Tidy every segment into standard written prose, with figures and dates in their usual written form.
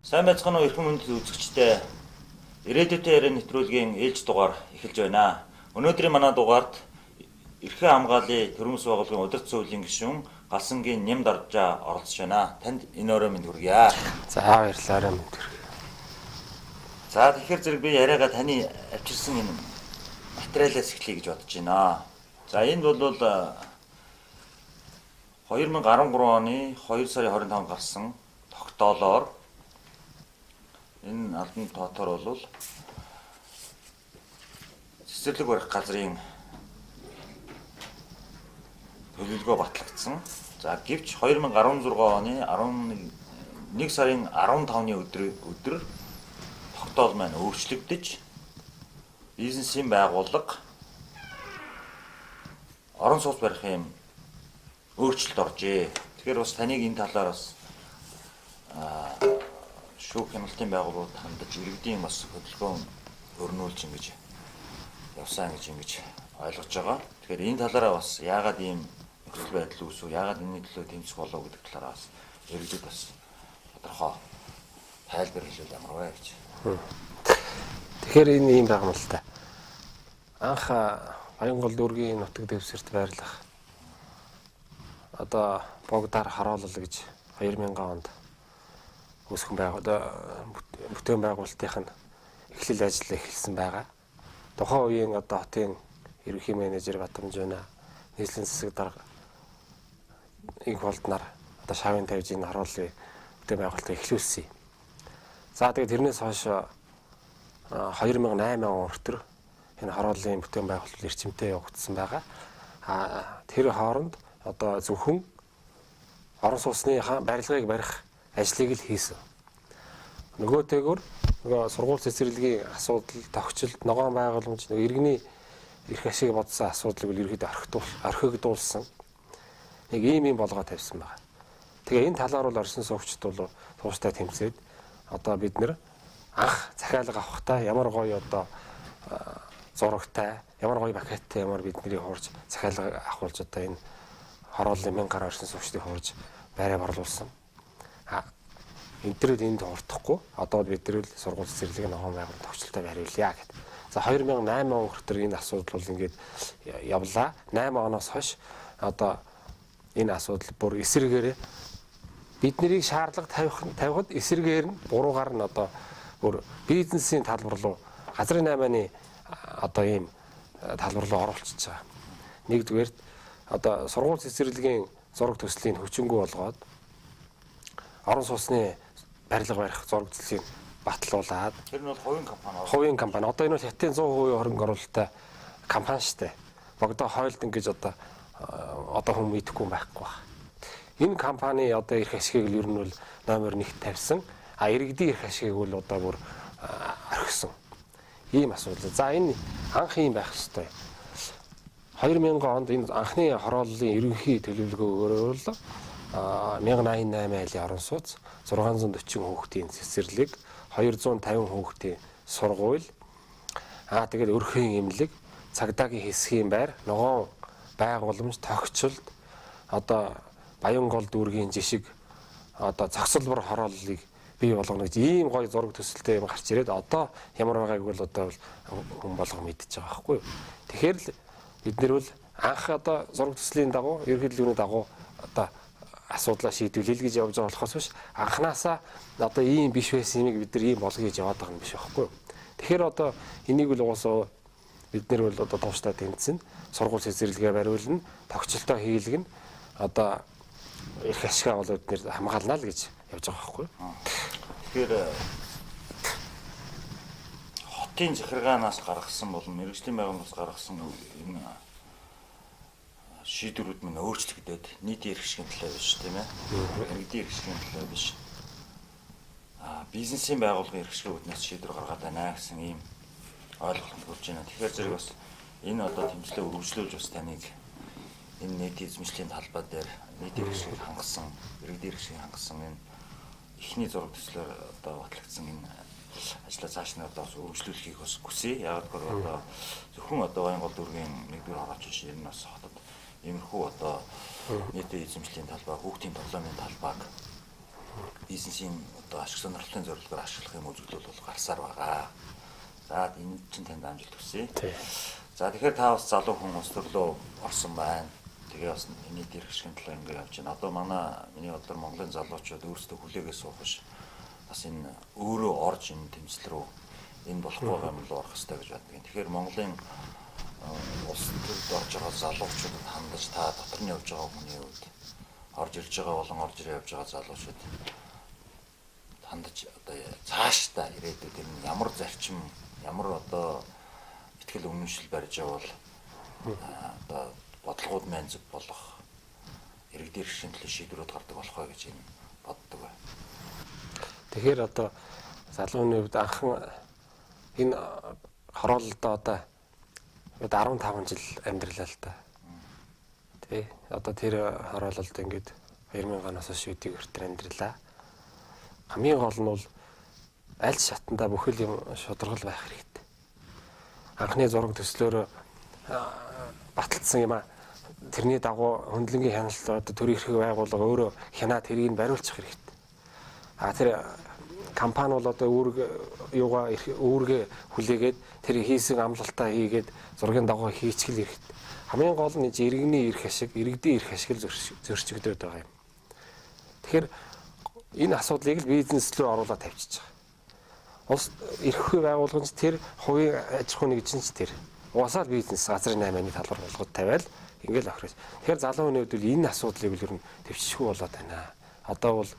Сайн байцгаана уу эрхэм хүндэт үзэгчдээ. Ирээдүйтэй яриа нэвтрүүлгийн ээлж дугаар эхэлж байна. Өнөөдрийн манай дугаард эрхэн хамгааллын төрөмс байгууллагын удирдах зөвлөлийн гишүүн Галсангийн Нэм Даржаа оролцож байна. Танд энэ өрөө мэнд хүргье. За баярлалаа мэнд хүргье. За тэгэхээр зэрэг би яриагаа таны авчирсан энэ материалаас эхлэе гэж бодож байна. За энэ бол 2013 оны 2 сарын 25 гарсан тогтоолоор энэ албан тоотоор бол цэцэрлэг барих газрын төлөвлөгөө батлагдсан. За гэвч 2016 оны 11 сарын 15-ны өдөр тогтоол маань өөрчлөгдөж бизнесийн байгууллага орон сууц барих юм өөрчлөлт оржээ. Тэгэхээр бас таныг энэ талаар бас шүүх хяналтын байгууллагууд хандаж иргэдийн бас хөдөлгөөн өрнүүлж ингэж явсан гэж ойлгож байгаа. Тэгэхээр энэ талаараа бас яагаад ийм нөхцөл байдал үүсв, яагаад энэний төлөө тэмцэх болов гэдэг талаараа бас иргэдэд бас тодорхой тайлбар хэлвэл ямар вэ гэж. Тэгэхээр энэ ийм байгаа юм л та. Анх Баянгол дүүргийн нутаг дэвсгэрт байрлах одоо Богдаар харуулал гэж 2000 онд үүсгэн бүтээн байгуулалтын эхлэл ажил эхэлсэн байгаа. Тухайн үеийн одоо хотын ерөнхий менежер Батамжина нийслэлийн засаг дарга их болднаар одоо шавын тавьж энэ харууллын бүтээн байгуулалтыг эхлүүлсэн. За тэгээд тэрнээс хойш 2008 он хүртэл энэ харууллын бүтээн байгуулалт эрчимтэй явагдсан байгаа. Тэр хооронд одоо зөвхөн орон сууцны барилгыг барих ажлыг л хийсэн. Нөгөөтэйгөр сургууль цэцэрлэгийн асуудал, тогтчлт, ногоон байгууламж, иргэний эрх ашиг бодсон асуудлыг бол ерөөдөө орхигдуулсан. Нэг ийм болгоо тавьсан байна. Тэгээ энэ талаар бол орчин суугчид бол тууштай тэмцээд одоо бид нэр анх захиалга авахтаа ямар гоё одоо зурагтай, ямар гоё пакеттай ямар бидний хуурж захиалга авахулж одоо энэ харууллын 1000 гаруй орчин суугчдыг хуурж байраа борлуулсан. Энэтрэл энд хурдахгүй одоо бид нар л сургууль цэцэрлэгийн ногоон байгууллагын тогтчлолтой бариулъя гэдэг. За 2008 он хүртэл энэ асуудал бол ингээд явлаа. 8 оноос хойш одоо энэ асуудал бүр эсрэгээр бид нарыг шаардлага тавихад эсрэгээр нь буруугаар нь одоо бүр бизнесийн талбар руу газрын 8-ны одоо ийм талбар руу оруулчихж байгаа. Нэгдүгээр одоо сургууль цэцэрлэгийн зураг төслийн хүчингү болгоод орон сууцны барилга барих зураг төслийг батлуулаад тэр нь бол хувийн компани. Одоо энэ бол хятадын 100% хөрөнгө оруулалттай компани шүү дээ. Богдоо хойлдон гэж одоо хүн мэдэхгүй байхгүй байна. Энэ компани одоо эрх ашигыг л ер нь бол номер 1-т тавьсан. Иргэдийн эрх ашигыг бол одоо бүр орхисон. Ийм асуудал. За энэ анх юм байх ёстой. 2000 онд энэ анхны хорооллын ерөнхий төлөвлөгөөгөөр бол 1088 айлын орон сууц, 640 хүүхдийн цэцэрлэг, 250 хүүхдийн сургууль, тэгээд өрхийн эмнэлэг, цагдаагийн хэсгийн байр, ногоон байгууламж, тогтчлт, одоо Баянгол дүүргийн жишг одоо цогцлбор хорооллыг бий болгоно гэж ийм гоё зураг төсөлтэй юм гарч ирээд одоо ямар байгааг бол одоо хүн болго мэдчихэж байгаа байхгүй юу. Тэгэхээр л бид нэр бол анх одоо зураг төслийн дагуу ерөнхийдөө дагуу одоо асуудлаа шийдвэрлэе гэж явж байгаа болохоос биш анханасаа одоо ийм биш байсан юмыг бид нар ийм болгоё гэж яваад байгаа юм биш байхгүй юу. Тэгэхээр одоо энийг бол угаасаа бид нар бол одоо тууштай тэмцэн сургууль цэцэрлэгээ бариулна, тогтчлолтоо хийлгэн одоо эрх ашигаа бол бид нар хамгаална л гэж явж байгаа байхгүй юу. Тэгэхээр хотын захиргаанаас гаргасан болон мэргэжлийн байгууллагаас гаргасан энэ шийдвэрүүд мань өөрчлөгдөд нийтийн эрх ашигын төлөө биш тийм ээ. Иргэдийн эрх ашигын төлөө биш. Бизнесийн байгууллагын эрх ашигын үүднээс шийдвэр гаргаад байна гэсэн ийм ойлголтод хүрч байна. Тэгэхээр зэрэг бас энэ одоо тэмцлээ үргэлжлүүлж бас таныг энэ нийтийн эзэмшлийн талбай дээр нийтийн эрх ашиг хангасан, иргэдийн эрх ашиг хангасан энэ эхний зураг төслөөр одоо батлагдсан энэ ажлаа цааш нь одоо үргэлжлүүлэхийг бас хүсье. Яг гэвэл одоо зөвхөн одоо Баянгол дүүргийн нэгдүгээр хорооч биш ер нь бас хотод иймэрхүү одоо нийтийн эзэмшлийн талбай, хүүхдийн тоглоомын талбайг бизнесийн одоо ашиг сонирхлын зорилгоор ашиглах юм үзэгдэл бол гарсаар байгаа. За энэ чинь танд амжилт хүсье. За тэгэхээр та бас залуу хүн ус төрлөө орсон байна. Тэгээ бас энэний дэрх шиг төлөө ингэ явж байна. Одоо миний бодлоор Монголын залуучууд өөрсдөө хүлээгээ суух биш. Бас энэ өөрөө орж энэ тэмцэл рүү энэ болохгүй байгаа юм л орох хэрэгтэй гэж боддог. Тэгэхээр Монголын улс төрд орж байгаа залуучуудад хандаж та дотор нь явж байгаа хүний үед орж ирж байгаа болон орж ирээ явж байгаа залуучууд хандаж одоо цаашдаа ирээдүйд энэ ямар зарчим, ямар одоо ихтгэл үнэмшил барьж явал одоо бодлогууд маань зөв болох иргэдийн эрхшин төлөө шийдвэрүүд гардаг болох вэ гэж энэ боддог бай. Тэгэхээр одоо залууны хувьд анхан энэ хороололдоо одоо 15 жил амьдралаа л та. Тэ одоо тэр хороололд ингээд 2000 оноос хойш үдийг өртөр амьдралаа. Хамгийн гол нь бол аль шатанда бүхэл юм шударгал байх хэрэгтэй. Анхны зураг төслөөр баталсан юм а. Тэрний дагуу хөндлөнгийн хяналт одоо төр эрхийг байгуулга өөрөө хянаад тэрийг бариулчих хэрэгтэй. Тэр компани бол одоо үүргээ хүлээгээд тэр хийсэн амлалтаа хийгээд зургийн дагуу хийчихэл хэрэгтэй. Хамгийн гол нь иргэний эрх ашиг, иргэдийн эрх ашиг зөрчигдөд байгаа юм. Тэгэхээр энэ асуудлыг л бизнес рүү оруулаад тавьчих. Улс эрх хүй байгуулгын тэр хувийн аж ахуйн нэгжин ч тэр угаасаа бизнес газрын 8-ны талбар болгоод тавиал ингээл охирч. Тэгэхээр залуу хүний хувьд энэ асуудлыг л ер нь төвчшгүй болоод байна. Одоо бол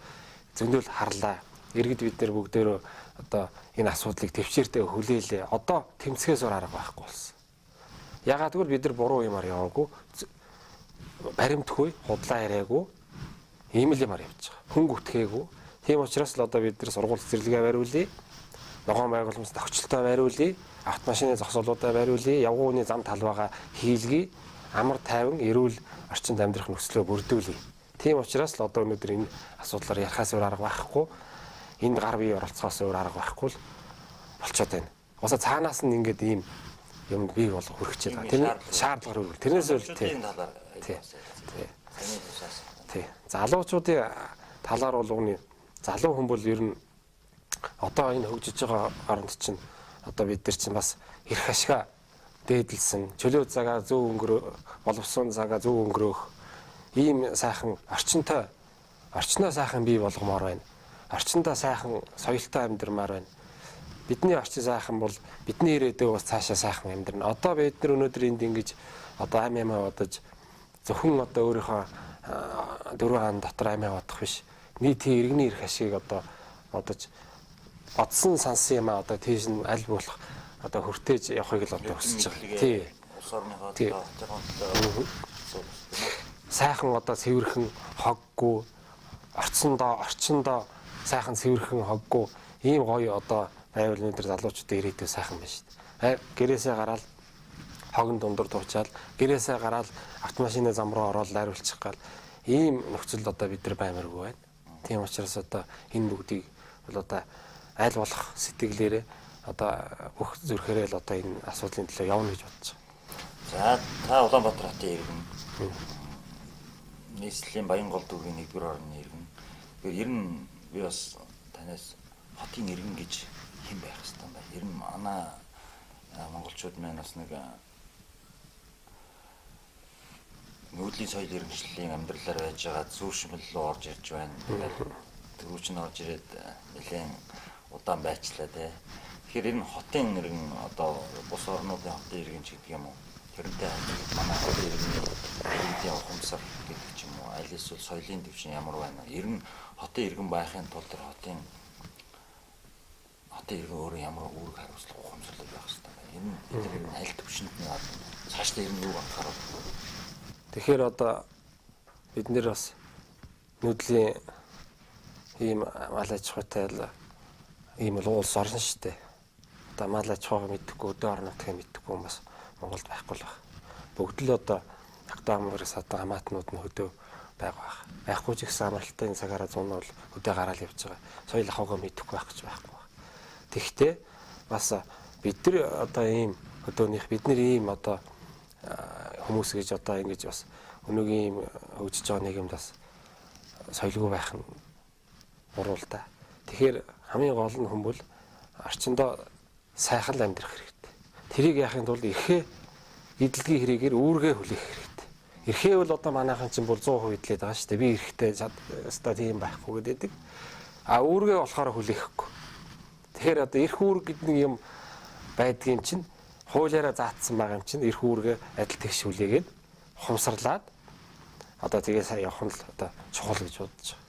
зөндөл харлаа. Иргэд бид нар бүгдээрөө одоо энэ асуудлыг төвчээртэй хүлээлээ. Одоо тэмцэхээс өөр арга байхгүй болсон. Ягаад гэвэл бид нар буруу юмар яваагүй, баримтгүй, худлаа яриагүй, ийм л юмар явж байгаа. Хүн гүтгээгүй. Тийм учраас л одоо бид нар сургууль цэцэрлэгээ бариулъя. Ногоон байгууламж тохичлолтоо бариулъя. Автомашины зогсоолуудаа бариулъя. Явгууны зам талбайгаа хийлгэе. Амар тайван, эрүүл орчинд амьдрах нөхцөлөө бүрдүүлье. Тийм учраас л одоо өнөөдөр энэ асуудлаар ярихаас өөр арга байхгүй. Энд гар бие оролцохоос өөр арга байхгүй л болчиход байна. Уусаа цаанаас нь ингээд ийм юм бий болох хүрчихэж байгаа. Тэр шаардлага өргөл. Тэрнээс үл тийм талаар тий. Залуучуудын талаар бол үүний залуу хүн бол ер нь одоо энэ хөгжиж байгаа оронд чинь одоо бид нар чинь бас эрх ашигаа дээдлсэн, чөлөө цагаа зөв боловсон цагаа зөв өнгөрөөх ийм сайхан орчноо сайхан бий болгомоор байна. Орчиндоо сайхан соёлтой амьдрмаар байна. Бидний орчин сайхан бол бидний ирээдүйг бас цаашаа сайхан амьдрна. Одоо бид нар өнөөдөр энд ингэж одоо амиа бодож зөвхөн одоо өөрийнхөө дөрвөн хаан дотор амиа бодох биш. Нийтийн иргэний эрх ашиг одоо бодож бодсон сансан юм одоо тийш нь аль болох одоо хүртээж явахыг л одоо хүсэж байгаа. Тий. Улс орныхоо сайхан одоо цэвэрхэн хоггүй орчиндоо сайхан цэвэрхэн хоггүй ийм гоё одоо байвал өнөөдөр залуучуудын ирээдүй сайхан байна шүү дээ. Гэрээсээ гараад хогон дундуур туучаал гэрээсээ гараад автомашины зам руу ороод найруулчих гал ийм нөхцөлд одоо бид нар баймаргүй байна. Тийм учраас одоо энэ бүгдийг бол одоо аль болох сэтгэлээрээ одоо бүх зүрхээрээ л одоо энэ асуудлын төлөө явна гэж бодож За байгаа. та Улаанбаатар хотын иргэн. Нийслэлийн Баянгол дүүргийн 1-р орны иргэн. Тэгэхээр ер нь би бас танаас хотын иргэн гэж хэн байх хэвээр байна. Ер нь манай монголчууд маань бас нэг нүүдлийн соёл иргэншлийн амьдралаар байж байгаа зүүршмэл рүү орж ирж байна. Тэрүүч нь орж ирээд нэлээд удаан байчлаа те. Тэгэхээр энэ хотын иргэн одоо бус орнуудын хотын иргэн ч гэдэг юм уу? Тэрнтэй манай хотын иргэний ухамсар гэдэг ч юм уу? Аль эсвэл соёлын төвшин ямар байна? Ер нь хотын иргэн байхын тулд тэр хотын иргэн өөрөө ямар үүрэг хариуцлага ухамсарлал байх хэрэгтэй байна. Энэ бидний аль төвшөнд нь цаашдаа ер нь юу анхаарах вэ? Тэгэхээр одоо бид нэр бас нүүдлийн ийм мал аж ахуйтай ийм л улс орно шүү дээ. Одоо мал аж ахуйг мэдхгүй өдөө орнотыг мэдхгүй юм бас Монголд байхгүй л байна. Бүгд л одоо автоамгаас одоо хамаатнууд нь хөдөө байгаа. Байхгүй ч гэсэн амралтын цагаараа зүүн бол хөдөө гараал явж байгаа. Соёл ахуйгаа мэдхгүй байх гэж байхгүй. Тэгэхдээ бас бид нар одоо ийм хөдөөнийх бид нар ийм одоо хүмүүс гэж одоо ингэж бас өнөөгийн ийм хөгжиж байгаа нийгэмд бас соёлгүй байх нь уруултаа. Тэгэхээр хамгийн гол нь хүн бол орчиндоо сайхан амьдрах хэрэгтэй. Тэрийг яахын тулд эрхээ эдлэгийн хэрэгээр үүргээ хүлээх хэрэгтэй. Эрхээ бол одоо манайхан чинь бол 100% эдлээд байгаа шүү дээ. Би эрхтэй өстой тийм байхгүй гэдэг. А үүргээ болохоор хүлээхгүй. Тэгэхээр одоо эрх үүрэг гэдэг нэг юм байдгийн чинь хуулиараа заасан байгаа юм чинь эрх үүргээ адил тэгш хүлээгээд хумсарлаад одоо тэгээ сайн явах нь л одоо чухал гэж бодож байгаа.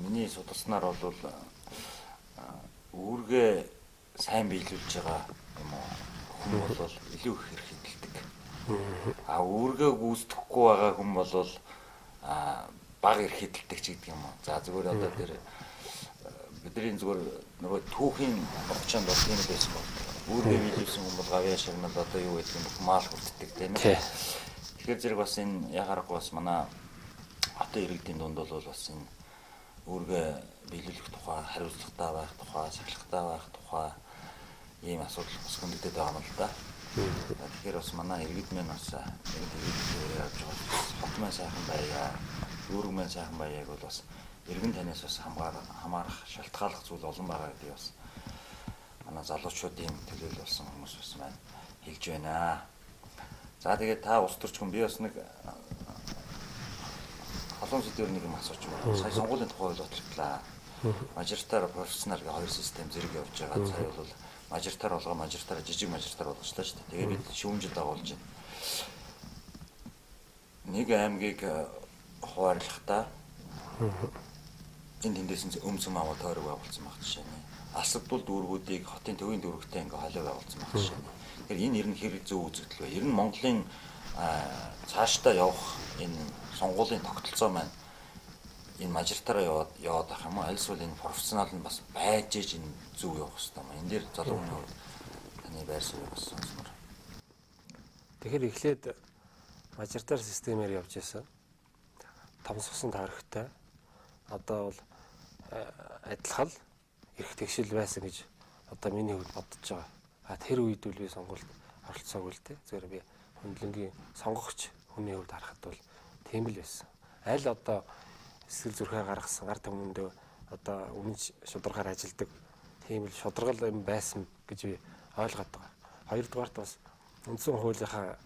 Миний судалснаар бол үүргээ сайн биелүүлж байгаа юм уу хүн бол илүү их эрх эдэлдэг. А үүргээ гүйцэтгэхгүй байгаа хүн бол бага эрх эдэлдэг ч гэдэг юм уу. За зүгээр одоо тэр бидний зүгээр нөгөө түүхийн нухчаанд бол тийм л байсан бол үүргээ биелүүлсэн хүн бол гавьяа шагнал одоо юу гэдэг юм бэ маал хүртдэг тийм ээ. Тэгэхээр зэрэг бас энэ ягарахгүй бас манай хотын иргэдийн дунд бол бас энэ үүргээ биелүүлэх тухай, хариуцлагатай байх тухай, сахилгатай байх тухай ийм асуудал бас хүндэтгэж байгаа юм л да. Тэгэхээр бас манай иргэд мэн бас иргэд явж байгаа. Хот маань сайхан байя, үүрэг маань сайхан байяг бол бас иргэн танаас бас хамаарах, шалтгааллах зүйл олон байгаа гэдэг бас манай залуучуудын төлөөлөл болсон хүмүүс бас маань хэлж байна. За тэгээд та улс төрчгөн би бас нэг олон сэдвээр нэг юм асууж байна. Сая сонгуулийн тухай ойлголтлаа. Мажоритар профессионал гэх хоёр систем зэрэг явж байгаа. Сая бол мажоритар болгоо мажоритар жижиг мажоритар болгочлаа шүү дээ. Тэгээд бид шүүмжил дагуулж байна. Нэг аймгийг хуваарлахдаа энэ тэндээс өмсөм аваад тойрог байгуулсан баг жишээ нь. Алсадбал дүүргүүдийг хотын төвийн дүүрэгтэй ингээ холио байгуулсан баг жишээ нь. Тэгэхээр энэ ер нь хэрэг зөв үзэгдэл бай. Ер нь Монголын цаашдаа явах энэ сонгуулийн тогтолцоо маань энэ мажоритараа яваад ах юм уу? Альсвал энэ профессионал нь бас байж ээж энэ зөв явах хэрэгтэй юм. Энэ дээр залууны хувьд таны байр суурь бас сонсноор. Тэгэхээр эхлээд мажоритар системээр явж байсан. Томсгосон тойрогтой одоо бол адилхан эрх тэгшил байсан гэж одоо миний хувьд бодож байгаа. Тэр үед үл би сонгуульд оролцоогүй л дээ. Зөвхөн би хөндлөнгийн сонгогч хүний хувьд харахад бол тийм л байсан. Аль одоо эсрэг зүрхээ гаргасан ард түмэндээ одоо өмнө шударгаар ажилдаг тийм л шударгал юм байсан гэж би ойлгоод байгаа. Хоёрдугаарт бас үндсэн хуулийнхаа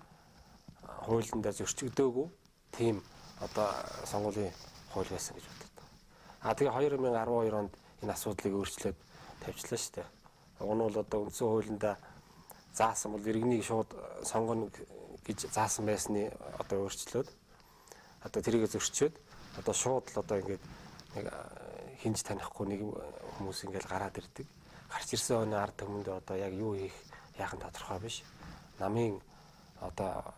хуулиндаа зөрчигдөөгүй тийм одоо сонгуулийн хууль байсан гэж боддог. Тэгээ 2012 онд энэ асуудлыг өөрчлөөд тавьчлаа шүү дээ. Уг нь бол одоо үндсэн хуулиндаа заасан бол иргэнийг шууд сонгоно гэж заасан байсны одоо өөрчлөөд одоо тэрийг зөрчөөд одоо шууд л одоо ингээд нэг хинж танихгүй нэг хүмүүс ингээд гараад ирдэг. Гарч ирсэн оны ард түмэнд одоо яг юу хийх яахан тодорхой биш. Намын одоо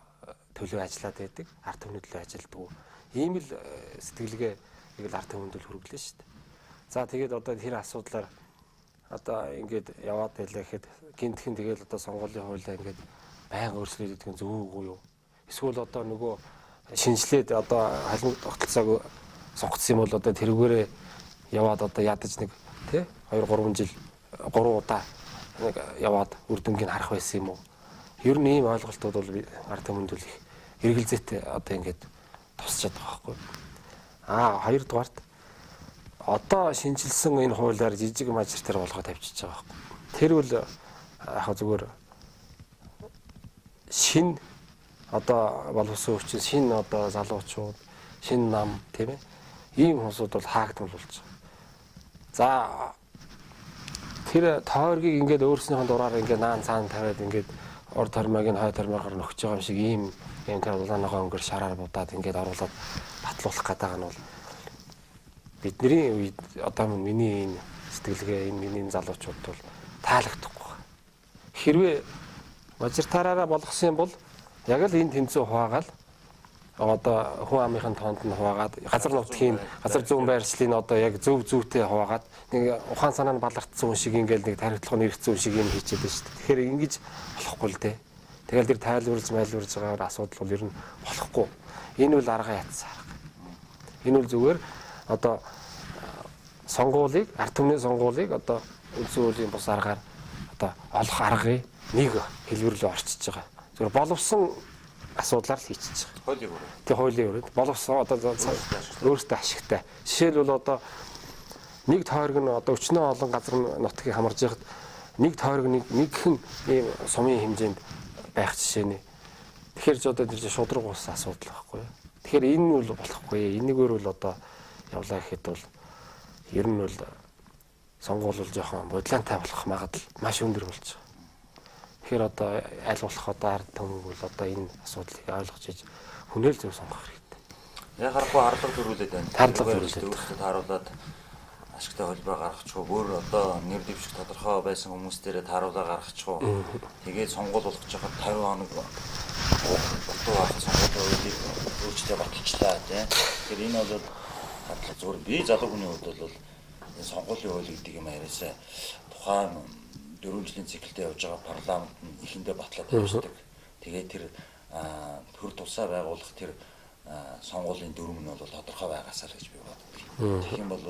төлөө ажиллаад байдаг, ард түмний төлөө ажилддаг. Ийм л сэтгэлгээ нэг л ард түмэнд л хүргэлээ шүү дээ. За тэгээд одоо тэр асуудлаар одоо ингээд яваад байлаа гэхэд гинтхэн тэгэл одоо сонгуулийн хуулиа ингээд байнга өөрчлөлт гэдэг нь зөв үгүй юу? Эсвэл одоо нөгөө шинжлээд одоо халуун тогтолцоог сонгоцсон юм бол одоо тэрүүгээрээ яваад одоо ядаж нэг тий 2-3 жил 3 удаа нэг яваад үр дүнгийг харах байсан юм уу? Ер нь ийм ойлголтууд бол ард түмэнд их эргэлзээтэй одоо ингээд тусчаад байгаа байхгүй. Хоёрдугаарт одоо шинжилсэн энэ хуулиар жижиг мажоритар болгоод тавьчихж байгаа байхгүй. Тэр бол яг зүгээр шин одоо боловсон хүчин шин одоо залуучууд шин нам тийм ээ ийм хүмүүсүүд бол хаагдмал болж байгаа. За тэр тойргийг ингээд өөрснийхэн дураар ингээд наан цаана тавиад ингээд урд тормыг нь хой тормоор нөхөж байгаа юм шиг ийм тэр улааныхаа өнгөр шараар будаад ингээд оруулаад батлуулах гэдэг нь бол бидний үед одоо миний энэ сэтгэлгээ энэ миний залуучууд бол таалагдахгүй. Хэрвээ мажоритараараа болгосон юм бол яг л энэ тэнцүү хуваагаал одоо хүн амынхын тоонд нь хуваагаад газар нутгийн газар зүүн байршлын одоо яг зөв зүйтэй хуваагаад нэг ухаан санаа нь балартсан хүн шиг ингээл нэг тархитлогын эрх зүйн шиг юм хийчихэд байна шүү дээ. Тэгэхээр ингэж болохгүй л дээ. Тэгэл тэр тайлбарлаж байгаа асуудал бол ер нь болохгүй. Энэ бол арга ятсан арга. Энэ бол зүгээр одоо сонгуулийг ард түмний сонгуулийг одоо үндсэн хуулийн бус аргаар одоо олох аргыг нэг хэлбэр рүү орчиж байгаа. Зүгээр боловсон асуудлаар л хийчихэж байгаа. Хуулийн өрөө. Тэг хуулийн өрөөнд боловсон одоо өөрөөсөө ашигтай. Жишээлбэл одоо нэг тойрог нь одоо өчнөө олон газар нутгийг хамарж яхад нэг тойрог нэгхэн ийм сумын хэмжээнд байх жишээ нэ. Тэгэхээр ч одоо тэр шудраг ус асуудал байхгүй юу. Тэгэхээр энэ нь бол болохгүй. Энийгээр бол одоо явлаа гэхэд бол ер нь бол сонгуул бол жоохон бодлонтой болох магадлал маш өндөр болж байгаа. Тэгэхээр одоо аль болох одоо ард түмэг бол одоо энэ асуудлыг ойлгож иж хүнээл зөв сонгох хэрэгтэй. Яг харахгүй харлага төрүүлээд байна. Харлага төрүүлээд. Өөрсдөө тааруулаад ашигтай холбоо гаргачихгүй бүр одоо нэр дэвших тодорхой байсан хүмүүс дээрээ тааруулаа гаргачихгүй. Тэгээд сонгуул болгож хахад 50 хоног дутуу байх сонгуулийн үеийг өөрчлөлтөд баталчлаа тийм. Тэгэхээр энэ бол харлага зүгээр би залуу хүний хувьд бол энэ сонгуулийн үйл гэдэг юм яриасаа тухайн 4 жилийн циклтэй явж байгаа парламент нь ихэндээ батлаад тавьчихдаг. Тэгээд тэр төр тусаа байгуулах тэр сонгуулийн дүрм нь бол тодорхой байгаасаа л гэж би боддог. Тэгэх юм бол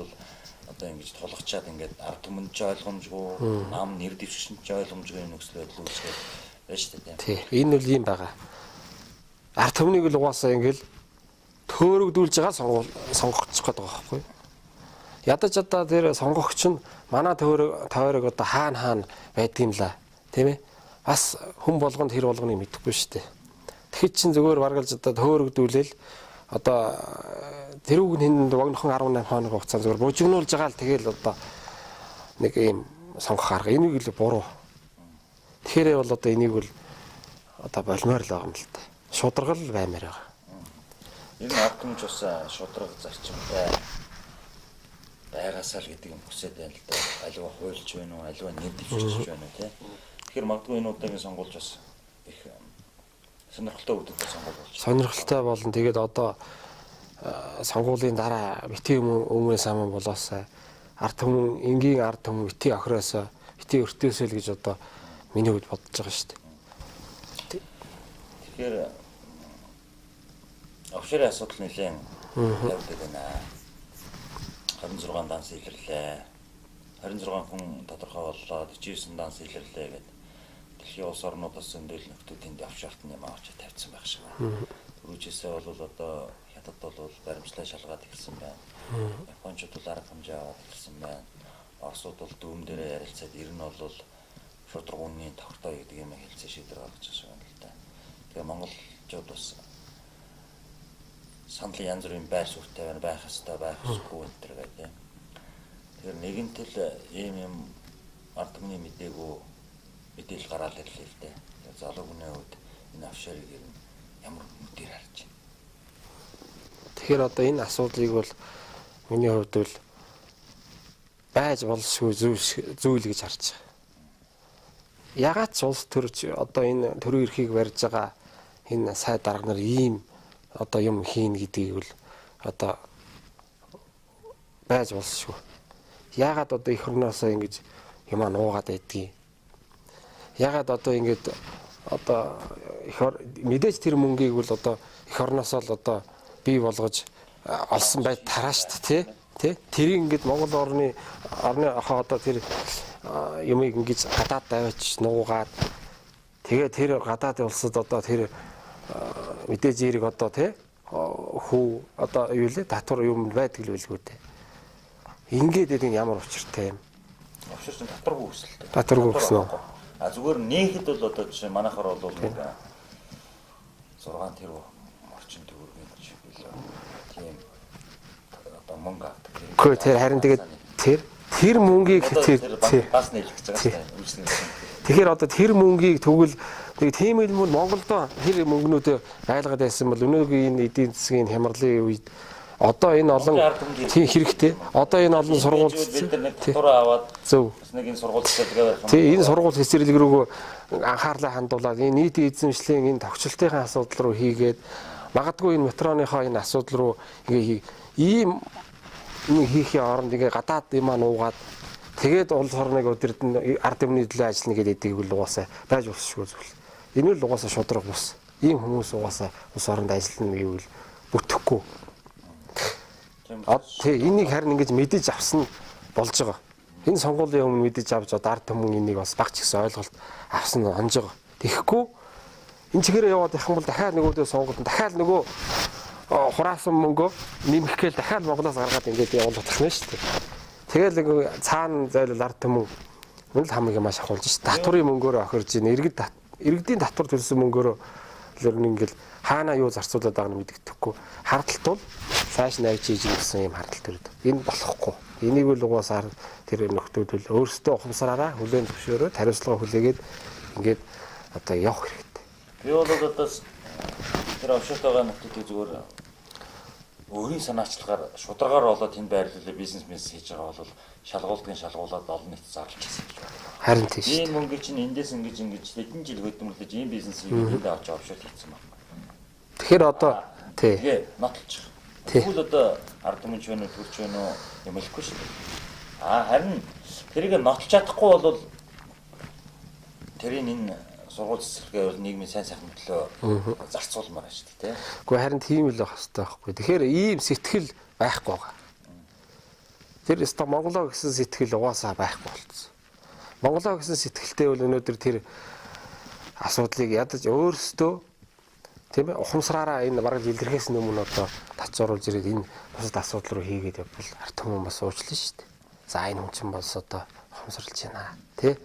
одоо ингэж тулгачаад ингээд ард түмэнд ч ойлгомжгүй, нам нэр дэвшигчэнд ч ойлгомжгүй нөхцөл байдал үүсгээд байна шүү дээ. Тий. Энэ бол юм байгаа. Ард түмнийг л угаасаа ингээд төөрөгдүүлж байгаа сонгогдчих гээд байгаа байхгүй юу? Ядаж одоо тэр сонгогч нь манай тойрог одоо хаана байдгийм ла тийм ээ бас хүн болгонд хэр болгоныг мэдэхгүй шүү дээ. Тэгэхэд чин зүгээр баргалж одоо төөрөгдүүлээл одоо тэрүүг нь богнохон 18 хоног хугацаанд зүгээр бужигнуулж байгаа л тэгэл одоо нэг ийм сонгох арга энийг л буруу. Тэгэхээр бол одоо энийг бол одоо болмоор л байгаа юм л та. Шударгал баймаар байгаа. Энэ ард түмч бас шудраг зарчимтай байгаасаа л гэдэг юм хүсээд байна л да. Аливаа хуульч байна уу, аливаа нэр дэвшигч байна уу тий. Тэгэхээр магадгүй энэ удаагийн сонгуульч бас их сонирхолтой үүдтэй сонгуул болж. Сонирхолтой болно. Тэгээд одоо сонгуулийн дараа битгий өмнө саман болоосаа ард түмэн энгийн ард түмэн битгий охироосоо битгий өртөөсөө л гэж одоо миний хувьд бодож байгаа шүү дээ. Тэгэхээр офшорын асуудал нэлээд явдаг байна. 26 данс илэрлээ. 26 хүн тодорхой боллоо. 49 данс илэрлээ гэдэг. Дэлхийн улс орнуудаас зөндөл нөхдүүдийн офшорт юм авч тавьсан байх шиг байна. Түрүүчээсээ бол одоо хятад бол баримтлаа шалгаад ирсэн байна. Япончууд бол арга хэмжээ аваад ирсэн байна. Оросууд бол дүүм дээрээ ярилцаад ер нь бол шудраг үнийн тогтоо гэдэг юм хэлцээ шийдвэр гаргаж байгаа юм л да. Тэгээ монголчууд бас сандлын янз бүрийн байр суурьтай байна, байх ёстой, байх ёсгүй энэ төр гэдэг. Тэгэхээр нэгэнтэл ийм юм ард түмний мэдээлэл гараад ирлээ л дээ. Залуу хүний хувьд энэ офшорыг ер нь ямар нүдээр харж байна. Тэгэхээр одоо энэ асуудлыг бол миний хувьд бол байж болшгүй зүйл гэж харж байгаа. Ягаад ч улс төрч одоо энэ төрийн эрхийг барьж байгаа энэ сай дарга нар ийм одоо юм хийн гэдгийг бол одоо байж болшгүй. Ягаад одоо их орноосоо ингэж юм нуугаад байдгийг. Ягаад одоо ингэж одоо мэдээж тэр мөнгийг бол одоо их орноосоо л одоо бий болгож олсон байд тараа шүү дээ тэрийг ингэж Монгол орны одоо тэр юмыг ингэж гадаад даваач нуугаад тэгээ тэр гадаад улсад одоо тэр мэдээж зэрэг одоо хүү одоо юу лээ татвар юм байдаг л байлгүй дээ. Ингээд гэдэг нь ямар учиртай юм? Офшор чинь татваргүй өсөлттэй. Татваргүй өснө үү? Зүгээр нээхэд бол одоо жишээ манайхаар бол нэг 6 тэрбум орчин төгрөгийн жишээ тийм одоо мөнгө авдаг. Гэхдээ тэр харин тэгээд тэр мөнгийг бас нээлгэж байгаа шүү дээ. Тэгэхээр одоо тэр мөнгийг тэгвэл тийм юм бол Монголдо тэр мөнгнүүд айлгаад байсан бол өнөөгийн энэ эдийн засгийн хямралын үед одоо энэ олон тийм хэрэгтэй. Одоо энэ олон сургууль татвараа аваад зөв нэг энэ сургууль цэцэрлэгээ барих. Тийм энэ сургууль цэцэрлэг рүү анхаарлаа хандуулаад энэ нийтийн эзэмшлийн энэ товчлтын асуудал руу хийгээд магадгүй энэ метроныхоо энэ асуудал руу ингээ ийм нэг хийхээ оронд ингээ гадаад юм нуугаад тэгээд улс орныг өдөрдөн ард түмний төлөө ажиллана гэдэг бол угаасаа байж болшгүй зүйл. Энэ л угаасаа шудраг бус. Ийм хүмүүс угаасаа улс оронд ажиллана гэвэл бүтэхгүй. Энийг харин ингэж мэдэж авсан болж байгаа. Энэ сонгуулийн өмнө мэдэж авч одоо ард түмэн энийг бас багч гэсэн ойлголт авсан онж байгаа. Тэгэхгүй энэ чигээрээ яваад явах юм бол дахиад нөгөөдөө сонгоод дахиад нөгөө хураасан мөнгөө нэмэх гээл дахиад Монголоос гаргаад ингээд явуулах нь шүү дээ. Тэгэл нэг цаана зайлал ард түмэн үнэ л хамгийн маш ахуулж шүү. Татврын мөнгөөрөө охирж ийн иргэдийн татвар төлсөн мөнгөөрөө л ингээл хаана юу зарцуулаад байгааг нь мэддэхгүй. Хардталтуул цааш навж хийж гэсэн юм хардталт төрөд. Энэ болохгүй. Энийг л угаасаар тэр нөхдүүд л өөрсдөө ухамсараараа хүлээн зөвшөөрөөд хариуцлага хүлээгээд ингээд одоо явах хэрэгтэй. Би бол одоо тэр овшот байгаа нөхдүүдийг зүгээр өөрийн санаачлагаар шударгаар болоод тэнд байрлуулаад бизнес хийж байгаа бол шалгуулад олон нийт зарлж ирсэн гэж байна. Харин тийш. Ийм мөнгө чинь эндээс ингэж хэдэн жил хөдөлмөрлөж ийм бизнесийг эндээ авч овшот хийсэн байна. Тэгэхээр одоо тий. Тэгээ нотлчих. Тэгвэл одоо ард түмэнч вэ төрч вэ юм хэлэхгүй шүү дээ. Харин тэрийг нотлж чадахгүй бол тэрийн энэ сургууль цэцэрлэгээ бол нийгмийн сайн сайхан төлөө зарцуулмаар байна шүү дээ, тий. Гэхдээ харин тийм л байх хэрэгтэй байхгүй. Тэгэхээр ийм сэтгэл байхгүй байгаа. Тэр өстө Монголоо гэсэн сэтгэл угаасаа байхгүй болцсон. Монголоо гэсэн сэтгэлтэй бол өнөөдөр тэр асуудлыг ядаж өөрсдөө тийм ээ ухамсараараа энэ бараг илэрхээс өмнө одоо татцууруулж ирээд энэ бусад асуудал руу хийгээд явбал арт хүмүүс бас уучлаа шүү дээ. За энэ хүн чинь бас одоо ухамсарлаж байна тий.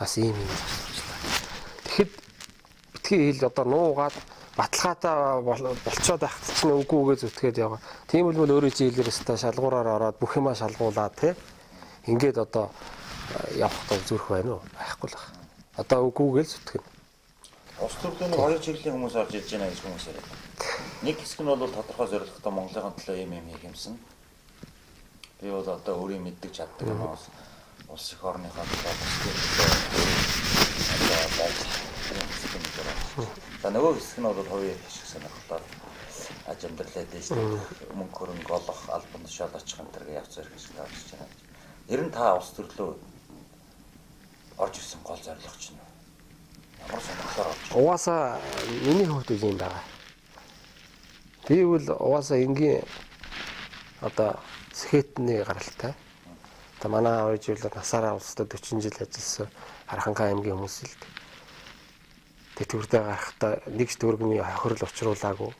Бас ийм асуудал. Тэгэхэд битгий хэл одоо нуугаад баталгаатай болцоод байх чинь үгүйгээ зүтгээд яваа. Тийм бол өөрөө жилээр өстой шалгуураар ороод бүх юмаа шалгуулаад тий. Ингээд одоо явахдаа зүрх байна уу? Байхгүй л байна. Одоо үгүйгээ л зүтгэн. Улс төрлөний хоёр чиглэлийн хүмүүс орж ирж байна гэж хүмүүс яриад. Нэг хэсэг нь бол тодорхой зорилготой Монголын төлөө юм хийх юмсан. Би бол одоо өөрийн мэддэг чаддаг юм уу? Улс их орныхоо төлөө за нөгөө хэсэг нь бол хувийн хэсэг сонирхолоор аж амьдралаа дэвших мөнгө хөрөнгө олох албан тушаал очих энэ төр явц зэрэг шиг гарч байна. Ер нь та улс төрлөө орж ирсэн гол зорилго чинь ямар сонирхолоор орж ирсэн? Угаасаа миний хувьд юм байгаа. Би бол угаасаа энгийн одоо сэхэтний гаралтай. Одоо манай аав ээж бол насаараа улсад 40 жил ажилласан Хараханхай аймгийн хүмүүс л дээ. Тэтгэвртэй гарахдаа нэг ч төгрөгийн хохирол учруулаагүй.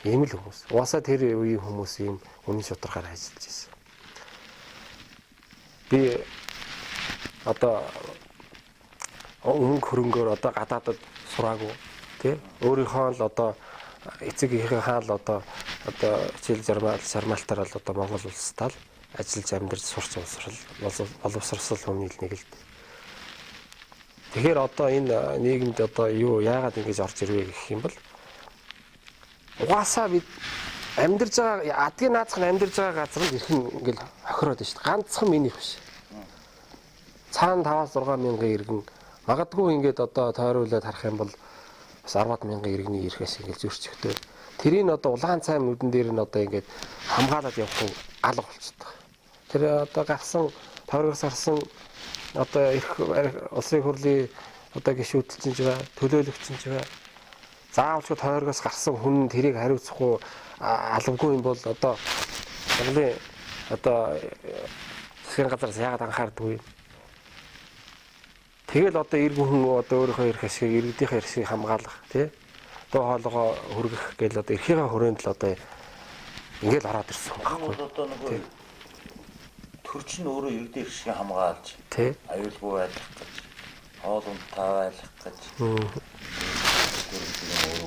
Ийм л хүмүүс. Угаасаа тэр үеийн хүмүүс ийм үнэн шударгаар ажиллаж байсан. Би одоо өмнө хөрөнгөөр одоо гадаадад сураагүй тий. Өөрийнхөө л одоо эцэг эхийн хаал одоо хичээл шармаалтаар л одоо Монгол улстай л ажиллаж амьдарч сурч боловсросол хүний л нэг л дээ. Тэгэхээр одоо энэ нийгэмд одоо юу яагаад ингэж орж ирвэ гэх юм бол угаасаа бид амьдарж байгаа адгийн наацхан амьдарж байгаа газар ирэх нь ингээл хохироод байна шүү дээ. Ганцхан минийх биш. Цаана 5-6 мянган иргэн магадгүй ингээд одоо тойруулаад харах юм бол бас 10 мянган иргэний ирэхээс ингээд зөрчигдөө. Тэрийг одоо улаан цай нүдэн дээр нь одоо ингээд хамгаалаад явах нь алга болчихдог. Тэр одоо гарсан тойрогоос гарсан одоо их улсын хурлын одоо гишүүдэлж байгаа төлөөлөгч нь байгаа. Заавалчгүй тойрогоос гарсан хүн тэрийг хариуцахгүй алавгүй юм бол одоо Монголын одоо засгийн газараас яагаад анхаардаггүй. Тэгэл одоо иргэн хүн одоо өөрийнхөө эрх ашиг иргэдийнхээ эрхийг хамгаалах тий. Дуу хоолойгоо хүргэх гээл одоо эрхийнхээ хүрээнд л одоо ингээл ороод ирсэн байхгүй. Одоо нөгөө төрч нь өөрөө иргэдийн эрхийг хамгаалж аюулгүй байлгах гэж хоол ундтай байлгах гэж өөрөө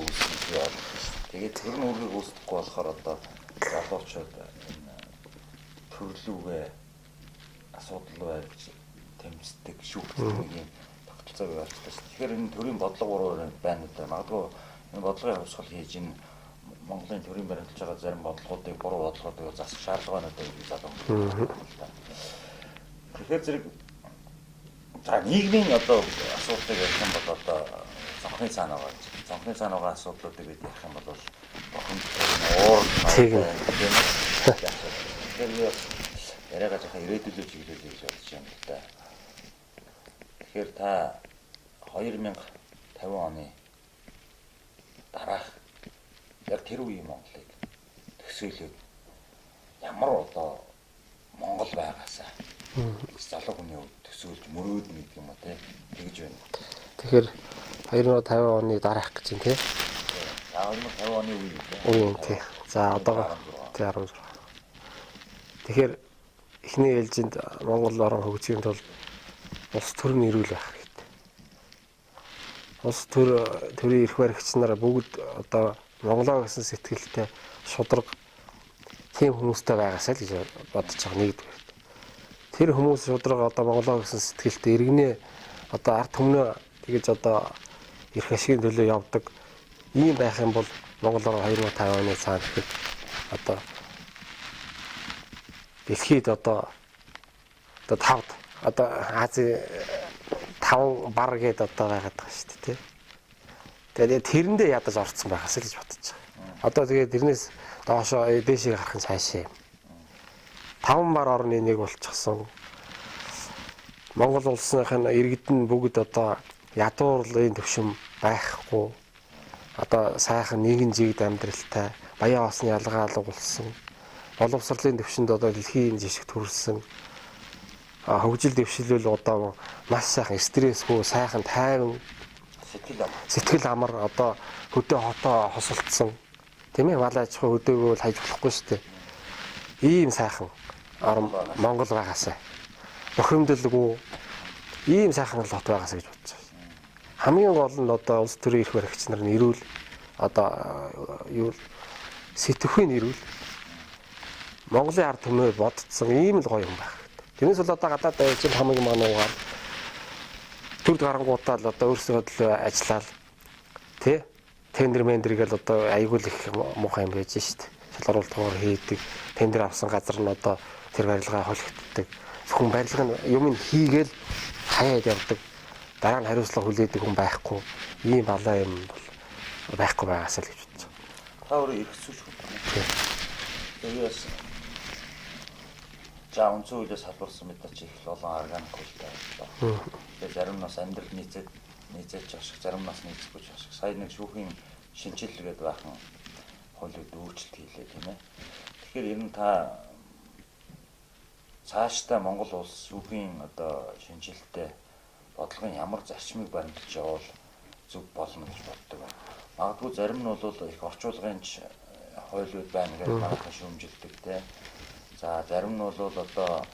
үүсгэж байна. Тэгээд тэр нь өөрийг үүсгэхгүй болохоор одоо залуучууд төрлүүгээ асуудал байр гэж тэмцдэг шүүхдэг нэг юм тогтолцоог явуулчихсан. Тэгэхээр энэ төрийн бодлого байна уу? Магадгүй энэ бодлогын хувьсгал хийж энэ Монголын төрийн баримталж байгаа зарим бодлогоодыг буруу бодлогоодыг засах шаардлага байна гэдэг залуу. Тэгэхээр зэрэг за нийгмийн одоо асуудлыг ярих юм бол одоо цонхны цаана байгаа. Цонхны цаана байгаа асуудлуудыг бид ярих юм бол уур тэгэхээр яриагаа жоохон ирээдүйлөө чиглүүлээ гэж бодож байна л да. Тэгэхээр та 2050 оны дараах яг тэр үеийн Монголыг төсөөлөд ямар одоо Монгол байгаасаа залуу хүний төсөөлж мөрөөднө гэдэг юм уу те тэгж байна. Тэгэхээр 2050 оны дараах гэж байна тий. 2050 оны үе Үгүй тий. За одоо тий 16. Тэгэхээр эхний ээлжинд Монгол орон хөгжихийн тулд улс төрийн эрүүл байх хэрэгтэй. Улс төрийн эрх баригч нар бүгд одоо Монголоо гэсэн сэтгэлтэй шударга тийм хүмүүстэй байгаасаа л гэж бодож байгаа нэгдүгээр. Тэр хүмүүс шударга одоо Монголоо гэсэн сэтгэлтэй иргэнэ одоо ард түмнээ тэгэж одоо эрх ашигын төлөө явдаг ийм байх юм бол Монгол орон 2050 оны цаана ихэд одоо дэлхийд одоо 5 одоо Азийн 5 бар гээд одоо байгаад байгаа шүү дээ тий. Тэгээд тэрэндээ ядаж орцсон байхаас л гэж бодож байгаа. Одоо тэгээд тэрнээс доошоо дээшийг харах нь цаашаа юм. 5 бар орны нэг болчихсон. Монгол улсынхын иргэд нь бүгд одоо ядуурлын төвшин байхгүй. Одоо сайхан нэгэн жигд амьдралтай, баян осны ялгаалга болсон. Боловсролын төвшөнд одоо дэлхийн жишгт хүрсэн. Хөгжил дэвшилэл одоо маш сайхан стрессгүй, сайхан тайван сэтгэл амар одоо хөдөө хотоо хосолдсон. Тийм ээ, мал аж ахуй хөдөөгөө хайж болохгүй шүү дээ. Ийм сайхан орн Монгол байгаасаа. Бохимдолгүй ийм сайхан хот байгаасаа гэж бодож байна. Хамгийн гол нь одоо улс төрийн эрх баригч нар нь эрүүл одоо юу сэтгхүйн эрүүл Монголын ард түмнээ бодцсон ийм л гоё юм байх. Тэрнээс бол одоо гадаад байж хамгийн мануугаар төр гарангуудаа л одоо өөрсдөө төлөө ажиллаад тий тендер мендергээл одоо айгуул их муухай юм байж штт. Шалгаруултгаар хийдэг, тендер авсан газар нь одоо тэр барилгаа холигддаг. Зөвхөн барилга нь юм хийгээл хаяад явдаг. Дараа нь хариуцлага хүлээдэг хүн байхгүй. Ийм балаа юм бол байхгүй байгаасаа л гэж бодсон. Та өөрөө иргэцүүч хүн. Тэгээс за өнцөө үйлээс халдварсан мэдээч их олон органик үйлдэл байна. Тэгээд зарим нь бас амьдрал нийцэж ашиг, зарим нь бас нийцэхгүй ашиг. Сая нэг шүүхийн шинжилэл гэдэг бахан хуулиуд өөрчлөлт хийлээ тийм ээ. Тэгэхээр ер нь та цаашдаа Монгол улс шүүхийн одоо шинжилэлтэй бодлогын ямар зарчмыг баримталж явал зөв болно гэж боддог байна. Магадгүй зарим нь бол их орчуулгын хуулиуд байна гэж манайхан шүүмжилдэг тийм. За зарим нь бол одоо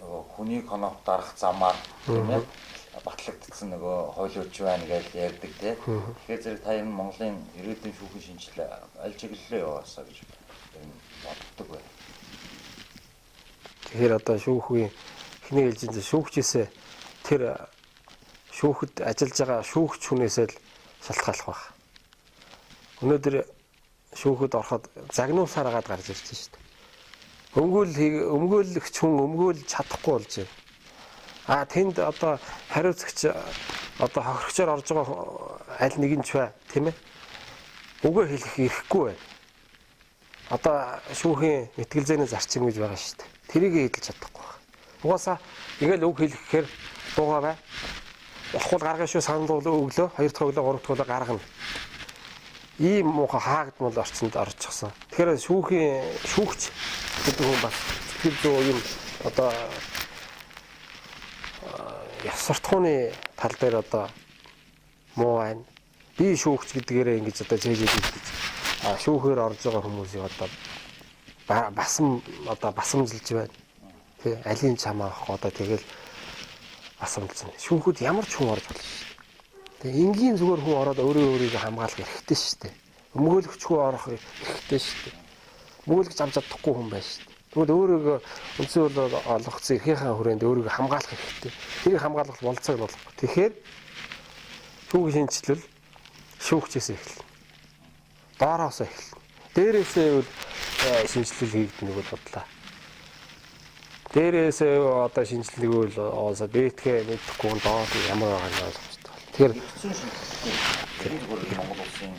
нөгөө хүний коноп дарах замаар тийм ээ батлагдсан нөгөө хуулиуд байна гэж ярьдаг тийм. Тэгэхээр зэрэг та энэ Монголын ирээдүйн шүүхийн шинжилгээ аль чиглэлээр яваасаа гэж боддог байна. Тэгэхээр одоо шүүхийн эхний ээлжинд шүүгчээсээ тэр шүүхэд ажиллаж байгаа шүүгч хүнээсээ л шалтгааллах байх. Өнөөдөр шүүхэд ороход загнуусаар агаад гарч ирж байна шүү дээ. Өмгөөлөгч хүн өмгөөлж чадахгүй болж байна. Тэнд одоо хариуцагч одоо хохирогчоор орж байгаа аль нэгэн ч бай, тийм ээ. Үгээ хэлэх эрхгүй байна. Одоо шүүхийн мэтгэлзээний зарчим гэж байгаа шүү дээ. Тэрийг хэлж чадахгүй байна. Угаасаа ингээл үг хэлэхээр дуугаа бай. Болохгүй гаргая шүү санал өглөө, 2 дахь өглөө, 3 дахь өглөө гаргана. Ийм муухай хаагдмал орчинд орчихсон. Тэгэхээр шүүгч гэдэг хүн бас сэтгэл зүй юм одоо яс суртахууны тал дээр одоо муу байна. Би шүүгч гэдгээрээ ингэж одоо зээжээд хэлж шүүхээр орж байгаа хүмүүсийг одоо басамжилж байна. Тэ алийн чамаа авах одоо тэгэл басамжилж байна. Шүүхэд ямар ч хүн орж болно шүү дээ. Тэгээ энгийн зүгээр хүн ороод өөрийгөө хамгаалах хэрэгтэй шүү дээ. Өмгөөлөгч хүн орох хэрэгтэй шүү дээ. Өмгөөлөгч авч чадахгүй хүн байна шүү дээ. Тэгвэл өөрийгөө үндсэн бол олгоцсон эрхийнхаа хүрээнд өөрийгөө хамгаалах хэрэгтэй. Тэрийг хамгаалах болцоог нь болгох. Тэгэхээр шүүхийн шинжилэл шүүгчээс эхэлнэ. Доороос эхэлнэ. Дээрээсээ бол шинжилэл хийгдэнэ гэж бодлоо. Дээрээсээ одоо шинжилгээг бол оосоо бэтгэ мэдхгүй доор ямар байгааг нь ойлгох. Тэгэхээр Монгол улсын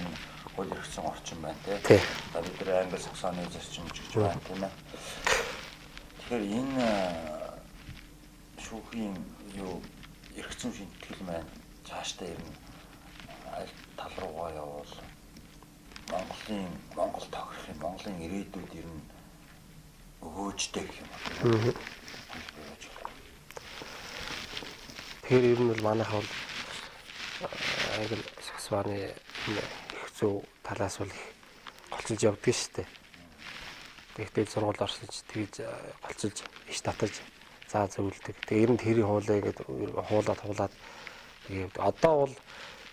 хууль эрхцэн орчин байна тийм. За бид нэр англи саксоны зарчим гэж байна тийм ээ. Тэгэхээр энэ шүүхийн юу эрхцэн шинтгэл маань цаашдаа ирнэ аль тал руугаа явбал Монгол тохирох Монголын ирээдүйд ирнэ өгөөжтэй гэх юм байна. Тэгэхээр ер нь бол манайх бол англи саксофоны их зөв талаас бол их голчилж явдаг шүү дээ. Тэгэхдээ сургууль орсонч тэгж голчилж иш татаж заа зөвлөдөг. Тэгээ ер нь тэрийн хуулаа гэдэг хуулаад тэгээд одоо бол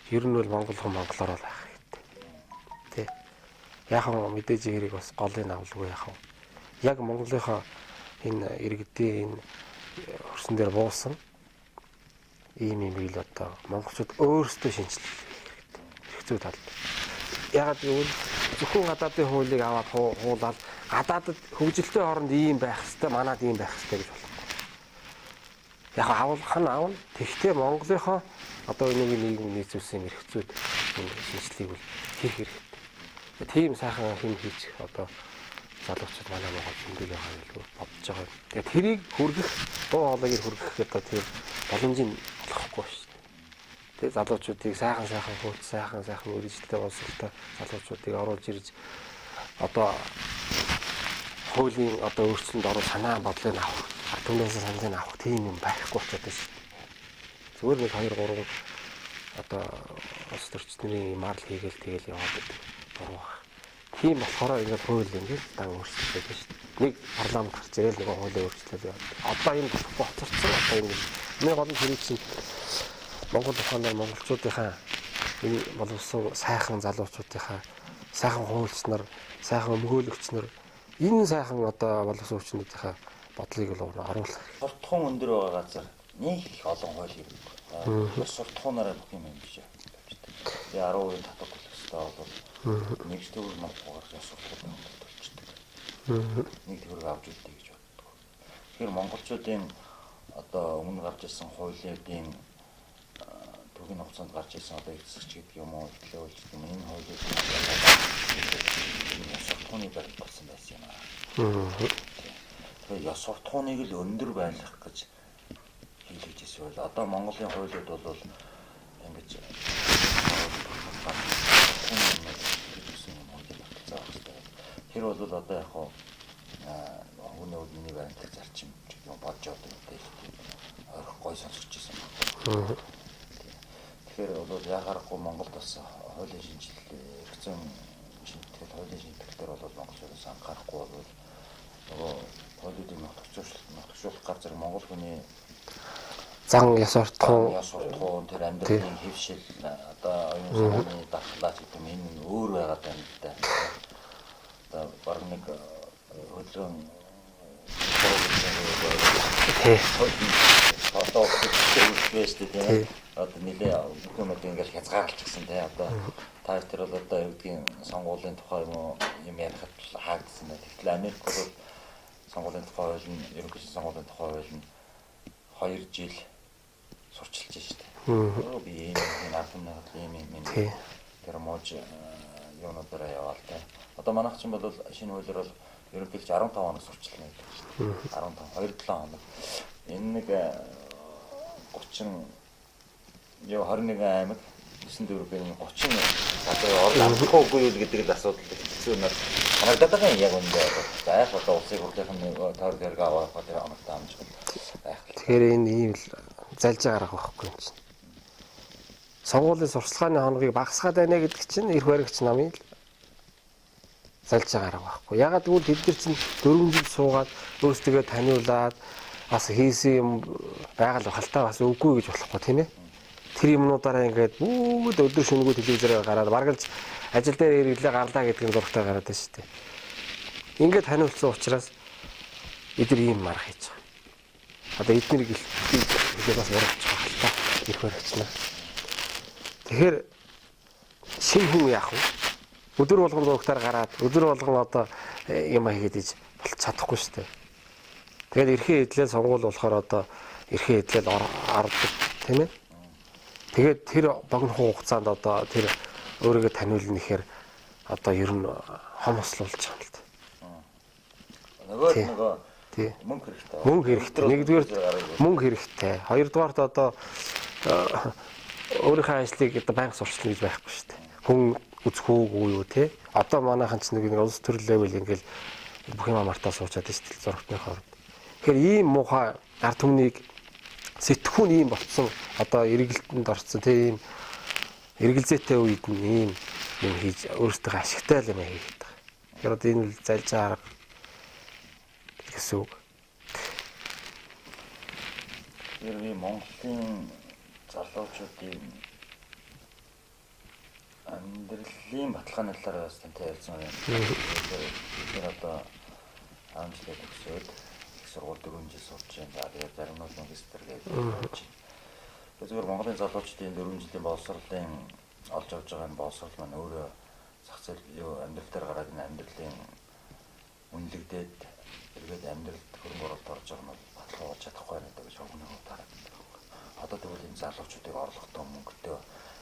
ер нь бол монголоор бол байх хэрэгтэй. Тэ. Яахан мэдээж хэрэг бас голын авалгүй яахан. Яг Монголынхоо энэ иргэдийн энэ хөрсөн дээр буусан ийм юм ил одоо монголчууд өөрсдөө шинжилэх хэрэгтэй. Их зүй тал. Ягаад гэвэл зөвхөн гадаадын хуулийг аваад хуулаад гадаадд хөгжилтэй хооронд ийм байх хэвээр манад ийм байх хэвээр гэж болохгүй. Яг авах нь аавна. Тэгвэл Монголынхоо одоо энэ нийгмийн нийцүүлсэн эрх зүйд шинжилгээг бол хийх хэрэгтэй. Тийм сайхан хэм хийчих одоо залуучууд манай Монгол зөндөл байгаа юм бодож байгаа. Тэгээд тэрийг хүргэх дуу хоолойг хүргэх одоо тэр боломжийн болохгүй шүү дээ. Тэгээд залуучуудыг сайхан хөөц сайхан үргэлжлэлтэй боловсролтой залуучуудыг оруулж ирж одоо хуулийн одоо өөрчлөлтөнд орох санаа бодлыг авах, ард түмнээс саналыг авах тийм юм байхгүй болчиход байна шүү дээ. Зүгээр нэг 2 3 одоо улс төрчдний марл хийгээл тэгэл яваад байдаг. Буруу. Тийм болохоор ингээд хууль ингээд дан өөрчлөлт байдаг шүү дээ. Нэг парламент гарч ирэл нэг хуулийн өөрчлөлт яваад. Одоо энэ болохгүй хоцорсон. Одоо энэ нэг гол нь хэрэг чинь Монгол ухаанаар монголчуудынхаа энэ боловсон сайхан залуучуудынхаа сайхан хуульчнаар, сайхан өмгөөлөгчнөр энэ сайхан одоо боловсон хүчнүүдийнхаа бодлыг л оруулах. Суртахуун өндөр байгаа газар нэг их олон хууль хийдэг. Суртахуунаараа бүх юм хийж явдаг. Тэгээ 10% татвар төлөх ёстой бол нэг төгрөг нотгоор суртахуун төлчихдөг. Нэг төгрөг авч үлдээ гэж боддог. Тэгэхээр монголчуудын одоо өмнө гарч ирсэн хуулиудын төгөгийн хугацаанд гарч ирсэн одоо эцэгч гэдэг юм уу, эхлүүлж гэдэг энэ хуулийг суртахууны баримт болсон байсан юм аа. Тэгээ ёс суртахууныг л өндөр байлгах гэж хийлгэж ирсэн байл. Одоо Монголын хуулиуд бол ингэж тэр бол одоо яг хүний үдний баримтал зарчим юм бодж явдаг юм тийм ойрхон гой сонсогч байсан байна. Тэгэхээр бол ягарахгүй Монголд бас хуулийн шинжилгээ хэрэгцээ шинжилгээ хуулийн шинжилгээгээр бол монголчуудаас анхаарахгүй бол нөгөө хуулиудын нотгшуулах гар зэрэг монгол хүний зан ёс суртахуун тэр амьдралын хэвшил одоо оюун санааны дархлаач гэдэг юм энэ өөр байгаад байна л да. Одоо баг нэг хөдөлгөөн одоо үсвэс тийм одоо нэлээ бүхнүүд ингээл хязгаарлалчихсан тий одоо та тэр бол одоо юу гэдгийг сонгуулийн тухай юм ярихад хаагдсан байна. Тэгтэл Америк бол сонгуулийн тухай хууль нь ерөнхий сонгуулийн тухай хууль нь 2 жил сурчилж штэ. Би энэ аргумнаар юм тэр мож юунуудаараа яваал тий. Одоо манайх ч юм бол шинэ хуулиар бол ерөнхийдөө 15 хоног сурчлаа гэдэг шүү дээ. 15 2-7 хоног. Энэ нэг 21 аймаг 9 дөрвийн 30 сарын орлогогүй юу гэдэг л асуудал хэцүү надад харагдаад байгаа юм яг үндэ. За яг одоо улсын хурлын тойр зэрэг авах тэр хоногт амжих байх. Тэгэхээр энэ ийм л залж гарах байхгүй юм чинь. Сонгуулийн сурталчилгааны хоногийг багасгаад байна гэдэг чинь эрх баригч намын л залж гарах байхгүй. Ягаад гэвэл тэд нар чинь 4 жил суугаад өөрсдөө таниулаад бас хийсэн юм байгаль халтаа бас үгүй гэж болохгүй тийм ээ. Тэр юмнуудаараа ингээд бүгд өдөр шөнөгүй телевизээр гараад баргалж ажил дээр ирэглээ гарлаа гэдэг нь зургатаа гараад байна шүү дээ. Ингээд таниулсан учраас эдгээр ийм марх хийж байгаа. Одоо эднэрийг хэлээ бас урагч байгаа халтаа ирэх баригчнаа. Тэгэхээр шин хүн яах вэ? Өдөр болгон зургатаар гараад өдөр болгон одоо юм хийгээд иж болж чадахгүй шүү дээ. Тэгээд эрхээ хэдлэл сонгуул болохоор одоо эрхээ хэдлэл ордог тийм ээ. Тэгээд тэр богино хугацаанд одоо тэр өөрийгөө таниулна гэхээр одоо ер нь хомослуулж байгаа юм л да. Нөгөө мөнгө хэрэгтэй. Мөнгө хэрэгтэй. Нэгдүгээр мөнгө хэрэгтэй. Хоёрдугаарт одоо өөрийнхөө ажлыг одоо банк сурчлаа гэж байхгүй шүү дээ. Хүн үзэхүүгүй юу те. Одоо манайхан ч нэг улс төр левел ингээл бүх юм амартаа суучаад шүү дээ зургатны хооронд. Тэгэхээр ийм муухай ард түмнийг сэтгүүн ийм болцсон одоо эргэлтэнд орцсон тийм эргэлзээтэй үед нь ийм юм хийж өөртөө ашигтай юм хийгээд байгаа. Тэгэхээр одоо энэ л залж арга гэсэн үг. Ерөнхий Монголын залуучуудын амьдралын баталгааны талаар бас тантай ярилцсан байна. Тэгэхээр одоо амжилттай төгсөөд их сургууль 4 жил сурч байна. За тэгээд зарим нь магистр гэж болж байна. Тэгэхээр Монголын залуучдын 4 жилийн боловсролын олж авч байгаа энэ боловсрол маань өөрөө зах зээл амьдрал дээр гараад энэ амьдралын үнэлэгдээд эргээд амьдралд хөрөнгө оруулалт орж байгаа нь баталгаа болж чадахгүй байна гэж өгнөгөө тараад байна. Одоо тэгвэл энэ залуучуудыг орлоготой мөнгөтэй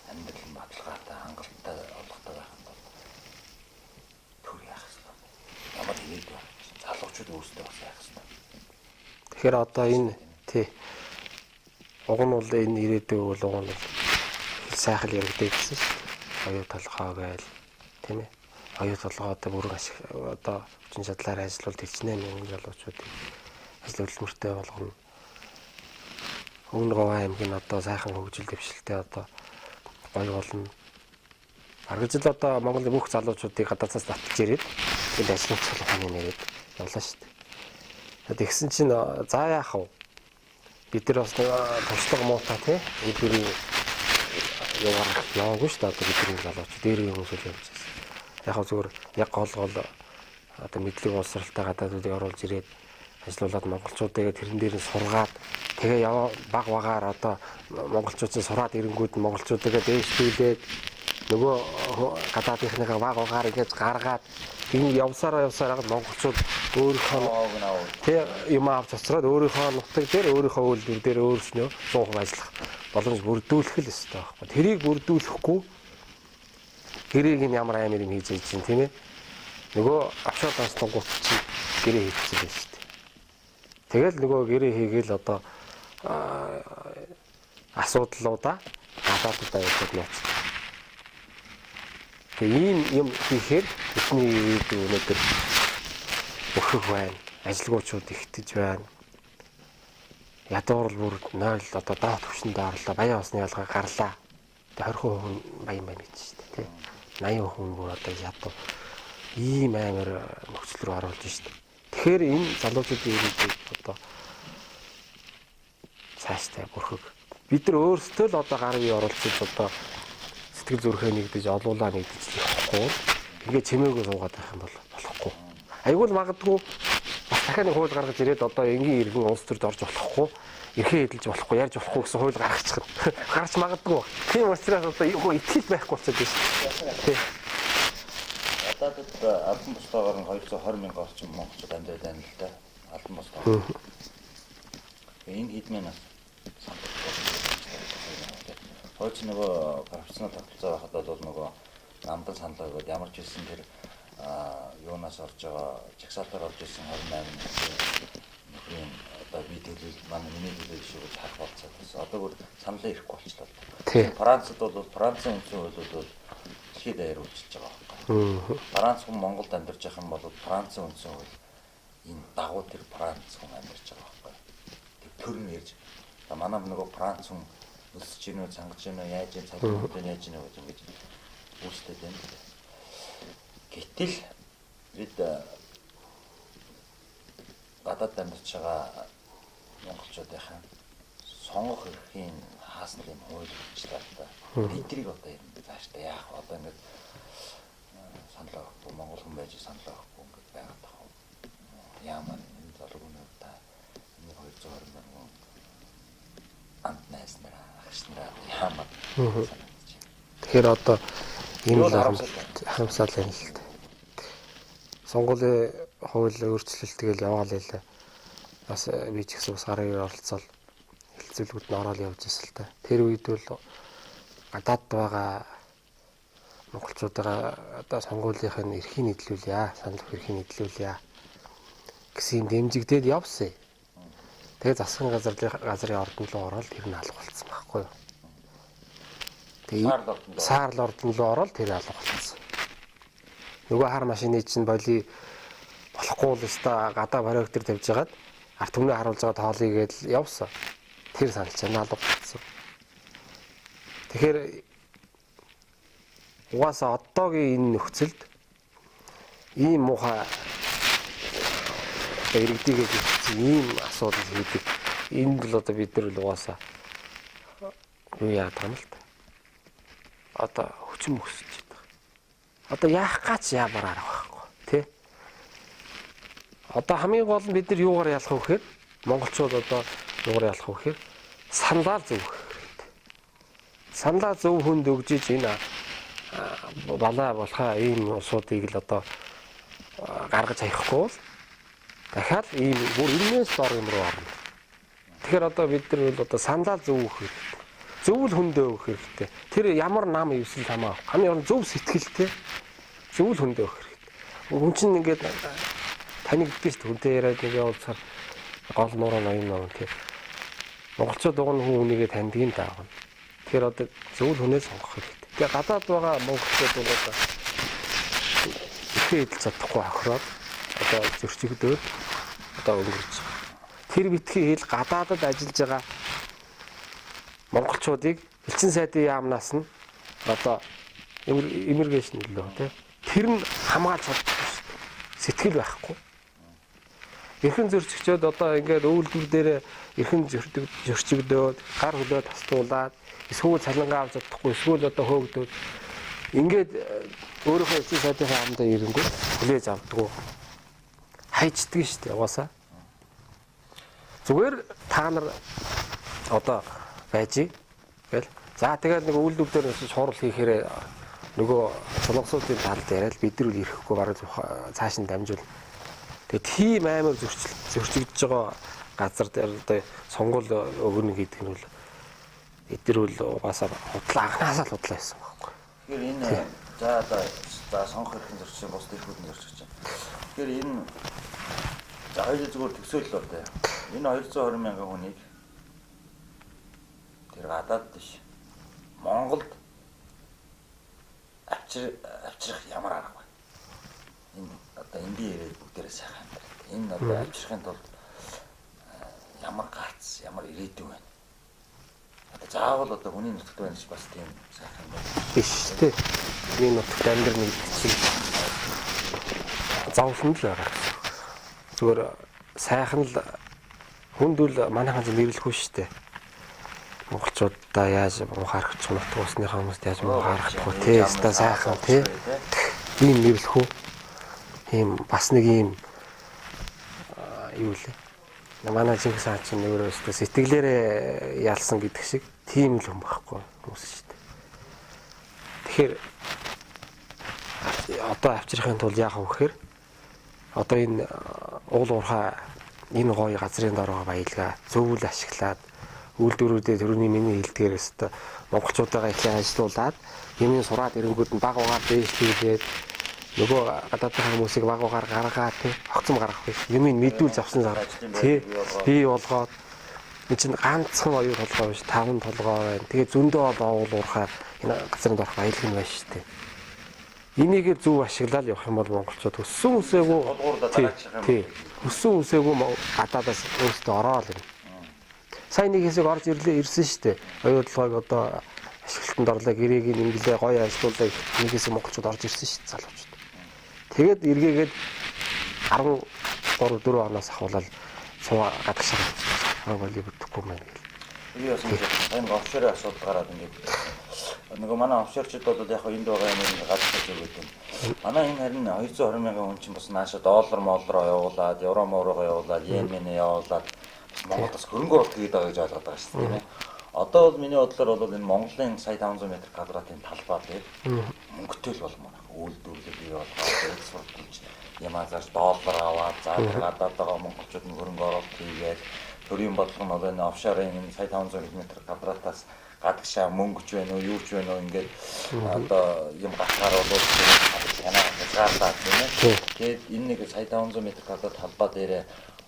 амьдрал баталгаатай хангалттай олгохтой байх юм бол төр яах вэ? Ямар ирээд байна? Залуучууд өөрсдөө бас яах вэ? Тэгэхээр одоо энэ тий уг нь бол энэ ирээдүйг бол уг нь сайхан яригдээ гэсэн шүү дээ. Оюу толгой гээл тийм ээ. Оюу толгойтой бүрэн ашиг одоо хүчин чадлаар ажиллавал тэлчнээ мянган залуучуудыг ажил хөдөлмөртэй болгоно. Өвгөн аймгийн одоо сайхан хөгжил дэвшилтэй одоо гоё болно. Аргаж л одоо Монголын бүх залуучуудыг гадаадаас татж ирээд энэ ажлын цалхааны нэрэд явлаа шүү дээ. Тэгсэн чинь за яах вэ? Бид нар бас туршлага муутай тий өдрийн яваагүй шүү дээ. Одоо бидний залуучууд дээрээ хүмүүс л явж байсан. Яг зүгээр яг гол одоо мэдлэг боловсралтай гадаадуудыг оруулж ирээд ажиллаулаад монголчуудыг тэрэн дээр нь сургаад тэгээ баг багаар одоо монголчуудын сураад ирэнгүүд нь монголчуудыг дээшлүүлээд нөгөө гадаадынхныгаа баг багаар ингэж гаргаад энэ явсараа монголчууд өөрийнхөө тэг юм авч оцроод өөрийнхөө нутаг дээр өөрийнхөө үйлдвэр дээр өөрснөө 100% ажиллах боломж бүрдүүлэх л ёстой байхгүй. Тэрийг бүрдүүлэхгүй гэрийг нь ямар амар юм хийж чинь тийм ээ. Нөгөө авшаа донцлонгууд чинь гэрээ хийчихсэн байж шүү дээ. Тэгэл нөгөө гэрээ хийгээл одоо асуудлуудаа гадааддаа явуулж нууцдаг. Тэгээ ийм юм хийхээр бидний ирээдүйн өнөөдөр өөхөх байна. Ажилгуучууд ихтэж байна. Ядуурл бүр 0 одоо доод түвшиндээ орлоо. Баян усны ялгаа гарлаа. Тэгээ 20% баян гэж шүү дээ, тий. 80% бүр одоо ядуу ийм амар нөхцөл рүү оруулж шүү дээ. Тэгэхээр энэ залуучуудын ирээдүйд одоо цааштай бүрхэг. Бид нар өөрсдөө л одоо гар бие оруулж одоо сэтгэл зүрхээ нэгдэж олуулаа нэгдэж явахгүй. Ингээд чимээгүй суугаад байх юм бол болохгүй. Айгүй л магадгүй бас дахиад нэг хууль гаргаж ирээд одоо энгийн иргэн улс төрд орж болохгүй. Эрхээ эдэлж болохгүй, ярьж болохгүй гэсэн хууль гаргачих. Гарч магадгүй. Тийм учраас одоо итгэл байхгүй болчиход байна. Тий. Гадаадд албан бусдаагаар нь 220 мянган орчим монголчууд амьдарч байна л да. Албан бусдаа. Энэ хэдмэнээс хойч нөгөө профессионал тогтолцоо байхад бол нөгөө намдан саналаа гэдэг ямар ч хэлсэн тэр юунаас орж байгаа жагсаалтаар орж ирсэн 28 нөхрийн одоо би төлөв манай миний төлөв шүү гэж харах болцоод байсан. Одоо бүр саналаа ирэхгүй болчихлоо. Францад бол Францын үндсэн хуулиуд бол дэлхийд даяар үйлчилж байгаа байхгүй. Франц хүн Монголд амьдарч байх юм бол Францын үндсэн хууль энэ дагуу тэр Франц хүн амьдарч байгаа байхгүй. Тэр төр нь ярьж манай нөгөө Франц хүн өсөж гинөө цангаж гинөө яаж юм цагуудад яаж гинөө гэж ингэж үүсдэг юм. Гэтэл бид гадаад амьдарч байгаа монголчуудын сонгох эрхийн хаасны юм хууль болчихлоо. Бидрийг одоо юм зааштай яах вэ? Одоо ингэж саналаа өгөхгүй монгол хүн байж саналаа өгөхгүй ингэж байгаад байгаа юм. Яамаа энэ залгуунууд та энэ 220 мянган амт найснараа агшнараа яамаа. Тэгэхээр одоо ийм л харамсал байна л дээ. Сонгуулийн хууль өөрчлөлт тэгэл яваал ялаа. Бас би ч гэсэн бас гараар оролцоод хэлцүүлгүүд нь ороод явж ирсэн л та. Тэр үед бол гадаад байгаа монголчуудаа одоо сонгуулийнхын эрхийг нийтлүүлье, санал эрхийг нийтлүүлье гэсэн дэмжигдээд явсан. Тэгээ засгийн газрын ордон руу ороод тэр нь алга болсон байхгүй юу? Тэгээ саарл ордон руу ороод тэр алга болсон. Нөгөө хар машины чинь боли болохгүй л өстой гадаа проектор тавьж хагаад арт түмний харуулж байгаа тоолыг гээд явсан. Тэр саналж байна алга болсон. Тэгэхээр угаасаа одоогийн энэ нөхцөлд ийм муухай иргэдийгээ гэсэн ийм асуудал хийдэг. Энд л одоо бид нар л угаасаа юу яадаг юм л та. Одоо хүчин мөсөж байдаг. Одоо яах гач яамаар арга байхгүй тий. Одоо хамгийн гол нь бид нар юугаар ялах вэ гэхээр монголчууд одоо юугаар ялах вэ гэхээр саналаа зөв хэрэгтэй. Саналаа зөв хүнд өгж энэ балаа болохоо ийм усуудыг л одоо гаргаж хаяхгүй бол дахиад ийм бүр ирнээс дор юм руу орно. Тэгэхээр одоо бид нар бол одоо саналаа зөв өгөх хэрэгтэй. Зөв л хүндээ өгөх хэрэгтэй. Тэр ямар нам ивсэл хамаа. Хамгийн зөв сэтгэлтэй зөв л хүндээ өгөх хэрэгтэй. Хүн чинь ингээд танигддаг шүү дээ. Хүнтэй яриад нэг явуулсаар гол нуруу ноён нөө тий. Монголчууд дугна хүн үнийгээ таньдаг юм даа. Тэгэхээр одоо зөв л хүнээ сонгох хэрэгтэй. Тэгээ гадаад байгаа монголчууд бол одоо ихээ идэл чадахгүй хохироод одоо зөрчигдөөд одоо өнгөрч байгаа. Тэр битгий хэл гадаадад ажиллаж байгаа монголчуудыг элчин сайдын яамнаас нь одоо иммиграшн лөө тий. Тэр нь хамгаалж чаддаг шүү дээ. Сэтгэл байхгүй. Эрхэн зөрчигчөд одоо ингээд өвөлдөр дээр эрхэн зөрчигдөөд гар хөлөө тастуулаад эсвэл цалингаа авч чадахгүй эсвэл одоо хөөгдөөд ингээд өөрийнхөө элчин сайдын яамдаа ирэнгүүт хүлээж авдаг. Хайчдаг шүү дээ угаасаа. Зүгээр та нар одоо байж гэл. За тэгэл нэг үйлдвэр дээр шуурал хийхээр нөгөө солонгосуудын талд яриад бид нар үл ирэхгүй бараг цааш нь дамжуул. Тэгээ тийм амар зөрчигдөж байгаа газар дээр одоо сонгуул өгнө гэдэг нь бол эдгээр бол угаасаа худлаа анханасаа л худлаа байсан байхгүй. Тэгэхээр энэ за сонгох хэрхэн зөрчиж бус дэлгүүрийн зөрчиж байна. Тэгэхээр энэ за хоёул зүгээр төсөөлөл байна. Энэ 220 мянган хүнийг тэр гадаад биш Монголд авчрах ямар арга вэ? Энэ одоо энгийн ирээд бүгдээрээ сайхан амьдрал. Энэ одоо авчрахын тулд ямар гарц, ямар ирээдүй байна? Одоо заавал одоо хүний нутагт байна гэж бас тийм сайхан байна. Биш тий. Миний нутагт амьдрал нэг чиг заавал л байгаа. Зүгээр сайхан л хүндүүл манайхан ч нэрлэхгүй шүү дээ. Монголчуудаа яаж мухаарч нутг усныхаа хүмүүст яаж мухаарахгүй тий. Өста сайхан тий. Ийм нэрлэхүү. Ийм бас нэг ийм юу лээ. Манай Чингис хаан чинь өөрөөсөө сэтгэлээрээ ялсан гэдэг шиг тийм л юм байхгүй хүмүүс шүү дээ. Тэгэхээр одоо авчрахын тулд яах вэ гэхээр одоо энэ уул уурхай энэ гоё газрын дороо баялгаа зөвл ашиглаад үйлдвэрүүдэд төрөний миний хэлдгээрээс та монголчуудаа ихлэ ажилуулад юмын сураад ирэнгүүд нь баг угаар дээшлүүлээд нөгөө гадаадын хүмүүсийг баг угаар гаргаад тий огцом гаргах биш юмыг мэдүүлж авсан зэрэг тий бий болгоод энэ чинь ганцхан оюу толгой биш 5 толгой байна. Тэгээ зөндөө уул уурхай энэ газрын дорох баялаг нь байна шүү дээ. Энийг зөв ашиглаад явах юм бол монголчууд өссөн үсээгүй тий өссөн үсээгүй гадаадаас өөрсдөө ороод ирнэ. Сайн нэг хэсэг орж ирсэн шүү дээ. Оюу толгойг одоо ашиглалтанд орлоо гэрээг инглээ гоё ажилуулдаг нэг хэсэг монголчууд орж ирсэн шүү дээ залуучууд. Тэгээд эргээгээд 13 4 оноос ахуулаад цаа гадагшаа болиг бүтэхгүй мэн гэл. Би бас энэ офшорын асуудал гараад ингээд нөгөө манай офшорчууд бол яг энд байгаа юм гадагшаа зүгээд байна. Манай энэ харин 220 мянган хүн чинь бас нааша доллар моллороо явуулаад, евро морогоо явуулаад, йен мэнэ явуулаад Монголд бас хөрөнгө оруулалт хийгээд байгаа гэж ойлгоод байгаа шүү дээ. Одоо бол миний бодлоор бол энэ Монголын сая 500 м квадратын талбай дээр мөнгөтэй л болмоор үйлдвэрлэл бий болгоод экспортлж ямаазаар доллар аваад гадаад байгаа монголчууд нь хөрөнгө оруулалт хийгээд төрийн бодлого нь бол энэ офшорын энэ сая 500 м квадратаас гадагшаа мөнгөч байна уу, юу ч байна уу ингээд одоо юм гатгаар болоод танаа хязгаарлаад тийм ээ. Тэгээд энэ нэг сая 500 м квадрат талбай дээр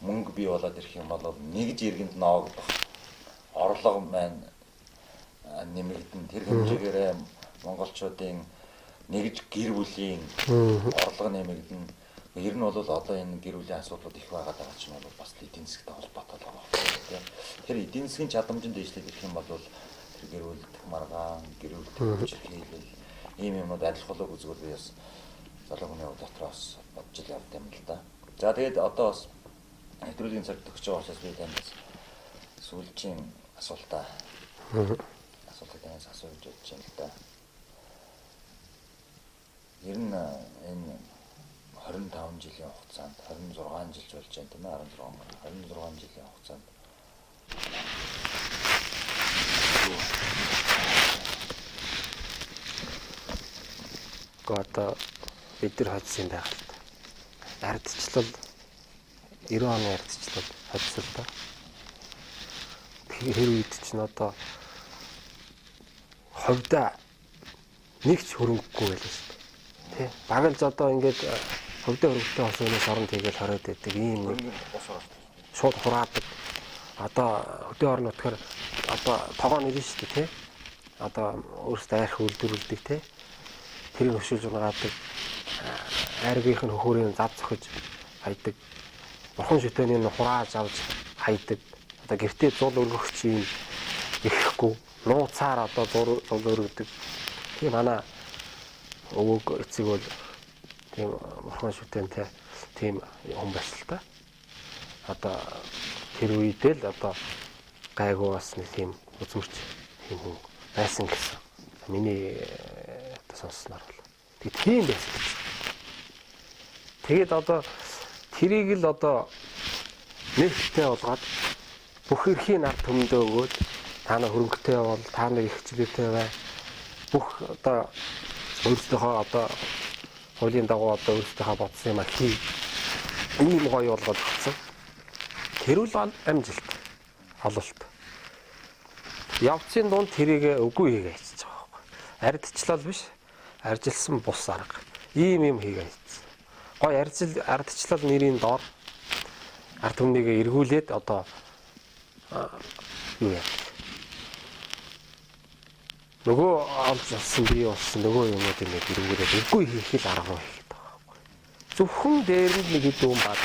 мөнгө бий болоод ирэх юм бол нэгж иргэнд ноогдох орлого маань нэмэгдэн тэр хэмжээгээр монголчуудын нэгж гэр бүлийн орлого нэмэгдэн Ер нь бол одоо энэ гэр бүлийн асуудлууд их байгаад байгаа ч юм бол бас эдийн засгийн холбоотой байгаа тийм. Тэр эдийн засгийн чадамжинд дэвшлээд ирэх юм бол тэр гэр бүлдэх маргаан, гэр бүлдэх хүчирхийлэл ийм юмуд адилхуулаг үзгээр би бас залуу хүний дотроос бодж л явд юм л да. За тэгээд одоо бас нэвтрүүлгийн цаг төгсөж байгаа учраас би танд сүүлчийн асуултаа танаас асууж бодож байна л да. Ер нь энэ 25 жилийн хугацаанд 26 жил болж байна тийм ээ 26 жилийн хугацаанд одоо бид нар хоцсон байх л та. Ардчлал 90 оны ардчлал хоцсон та. Тэр үед чинь одоо ховда нэг ч хөрөнгөгүй байлаа шүү дээ. Тэ. Багалж одоо ингээд хөвдөө хөрөнгөтэй хосоонос орон тэгэл хороод байдаг ийм нэг шууд хураадаг. Одоо хөдөө орон нутгаар одоо тогоо нэрнэ шүү дээ тий. Одоо өөрсдөө арх үйлдвэрлэдэг тий. Тэрийг хөшүүлж унаадаг. Аргийнх нь хөхөөрийн зав зохиж хайдаг. Бурхан шүтэнийг хурааж авч хайдаг. Одоо гэртээ зул өргөгч юм ирэхгүй. Нууцаар одоо зул өргөдөг. Тийм манай өвөг эцэг бол тийм бурхан шүтэнтэй тийм хүн байсан л та. Одоо тэр үедээ л одоо гайгүй бас нэг тийм үзмэрч тийм хүн байсан гэсэн. Миний одоо сонссноор бол. Тийм байсан. Тэгээд одоо тэрийг л одоо нэгтэй болгоод бүх эрхийн ард түмэндээ өгөөд та нар хөрөнгөтэй бол та нар их хэмжээтэй бай. Бүх одоо өөрсдийнхөө одоо хуулийн дагуу одоо өөрсдийнхөө бодсон юм хий. Ийм гоё болгоод өгсөн. Тэр үл амжилт ололт. Явцын дунд тэрийг үгүй хийгээ хийчих байгаа байхгүй. Ардчлал биш. Аржилсан бус арга. Ийм юм хийгээ хийсэн. Гоё ардчлал нэрийн доор ард түмнийг эргүүлээд одоо юу яа. Нөгөө олсон бий болсон нөгөө юмнуудыг нэг эргүүлээд үгүй хийх л арга руу хийгээд байгаа байхгүй. Зөвхөн дээр нь нэг хэдэн бат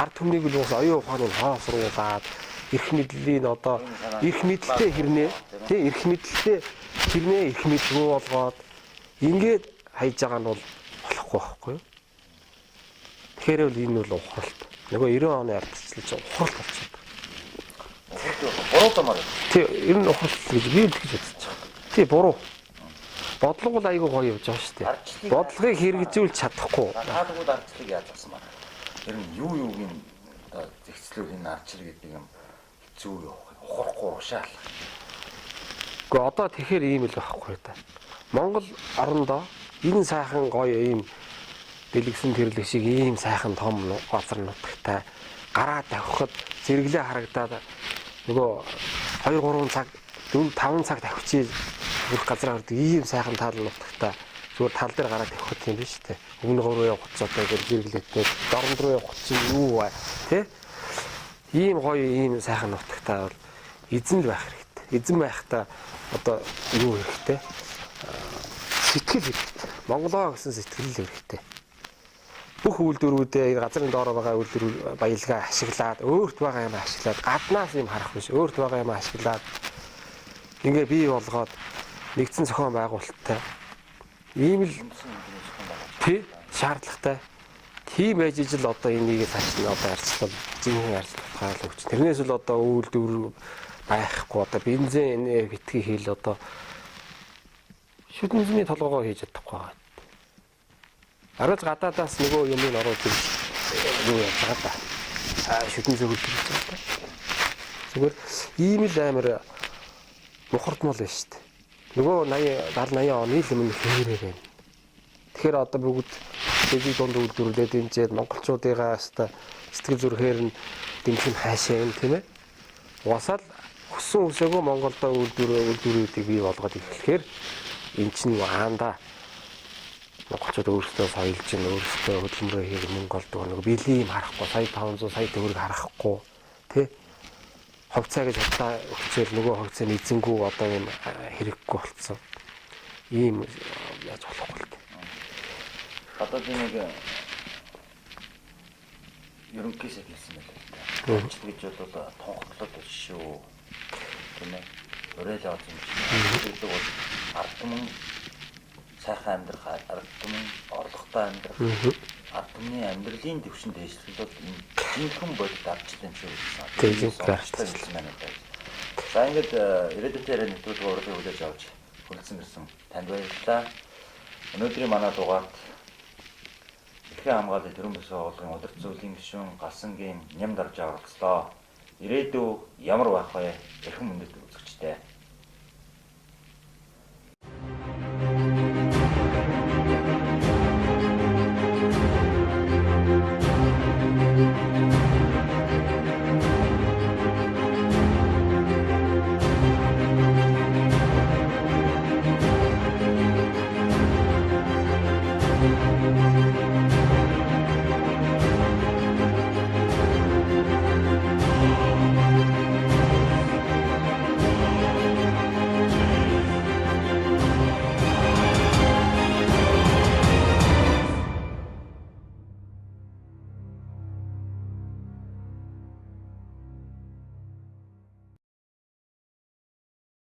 ард түмнийг л уус оюун ухааны хоосруулаад эрх мэдлийн одоо эрх мэдэлтэй хэрнээ тий эрх мэдэлтэй хэрнээ эрх мэдгүй болгоод ингээд хайж байгаа нь бол болохгүй байхгүй. Тэгэхээр бол энэ бол ухралт. Нөгөө 90 оны ардчлалч ухралт болчихсон. Буруу тамаар. Тий ер нь ухралт гэж би л гэж бодож байгаа. Тий буруу. Бодлого бол айгүй гоё явж байгаа шүү дээ. Бодлогыг хэрэгжүүлж чадахгүй. Таалгууд ардчлалыг яаж авсан байна. Ер нь юугийн зэгцлүү энэ ардчлал гэдэг юм зүү юу. Ухрахгүй уушаал. Гэхдээ одоо тэгэхээр ийм л байхгүй да. Монгол орондоо энэ сайхан гоё ийм дэлгэсэн тэрлэг шиг ийм сайхан том газар нутагтай гараа тавихад зэрэглээ харагдаад нөгөө 2 3 цаг 4 5 цаг тавьчих бүх газар хардаг ийм сайхан тал нутагтай зүгээр тал дээр гараа тавих юм биш үү? Өмнө рүү явах одоо гэр зэрэглээтэй дорн руу явах чинь юу вэ? Тэ? Ийм гоё ийм сайхан нутагтай бол эзэн л байх хэрэгтэй. Эзэн байхдаа одоо юу хэрэгтэй? Сэтгэл хэрэгтэй. Монголоо гэсэн сэтгэл хэрэгтэй. Бүх үйлдвэрүүдээ газрын доороо байгаа үйлдвэр баялгаа ашиглаад өөрт байгаа юм ашиглаад гаднаас юм харах биш өөрт байгаа юм ашиглаад ингээ бий болгоод нэгдсэн зохион байгуулалттай ийм л тий шаардлагатай тийм байж ижил одоо энийг цааш нь одоо арчлал зинхэнэ арчлал хаалт өгч тэрнээс л одоо үйлдвэр байхгүй одоо бензин битгий хэл одоо шүтэнзний толгоогоо хийж чадахгүй байгаа. Арал гадаадаас нөгөө юмыг оруулж юу яаж байгаа да. Шүтэн зөвлөж байгаа. Зүгээр ийм л амар мухардмал байна шүү дээ. Нөгөө 80 70 80 оны л юм хэрэг байна. Тэгэхээр одоо бүгд дэжиг дунд үйлдвэрлэлээ дэмжиж монголчуудыгаа хаста сэтгэл зүрхээр нь дэмжих хаашаа юм тийм ээ. Уусаал хүссэн үсээгөө Монголдо үйлдвэрүүдийг бий болгоод эхлэхээр эн чинь аанда монголчууд өөрсдөө соёлж ин өөрсдөө хөдөлмөрөө хийх мөнгө олдог нэг биелийг харахгүй сая 500 сая төгрөг харахгүй тий ховцаа гэж хатаа өгчөөл нөгөө ховцаа эзэнгүү одоо юм хэрэггүй болцсон ийм яаж болохгүй л дээ. Одоо тийм нэг ерөнхийдөө хэлсэн байлаа. Амжилт гэж бол тунхаглаад шүү. Тийм ээ. Уриалаа олж юм шиг. гэдэг бол ард түмэн сайхан амьдрах, ард түмэн орлоготой амьдрах, ард түмний амьдралын дэвшин дэвшлэл бол энэ жинхэнэ бодит арчлал юм шиг байна. Тийм байна. За ингээд ирээдүйн нэвтрүүлэг урлагийг хүлээж авч хүрэлцэн ирсэн танд баярлалаа. Өнөөдрийн манай дугаард Эрхийн хамгааллын төрийн бас байгууллагын удирдах зөвлөлийн гишүүн Галсангийн Ням Даржаа оролцлоо. Ирээдүй ямар байх вэ? Эрхэм мөндөд үзэгчтэй.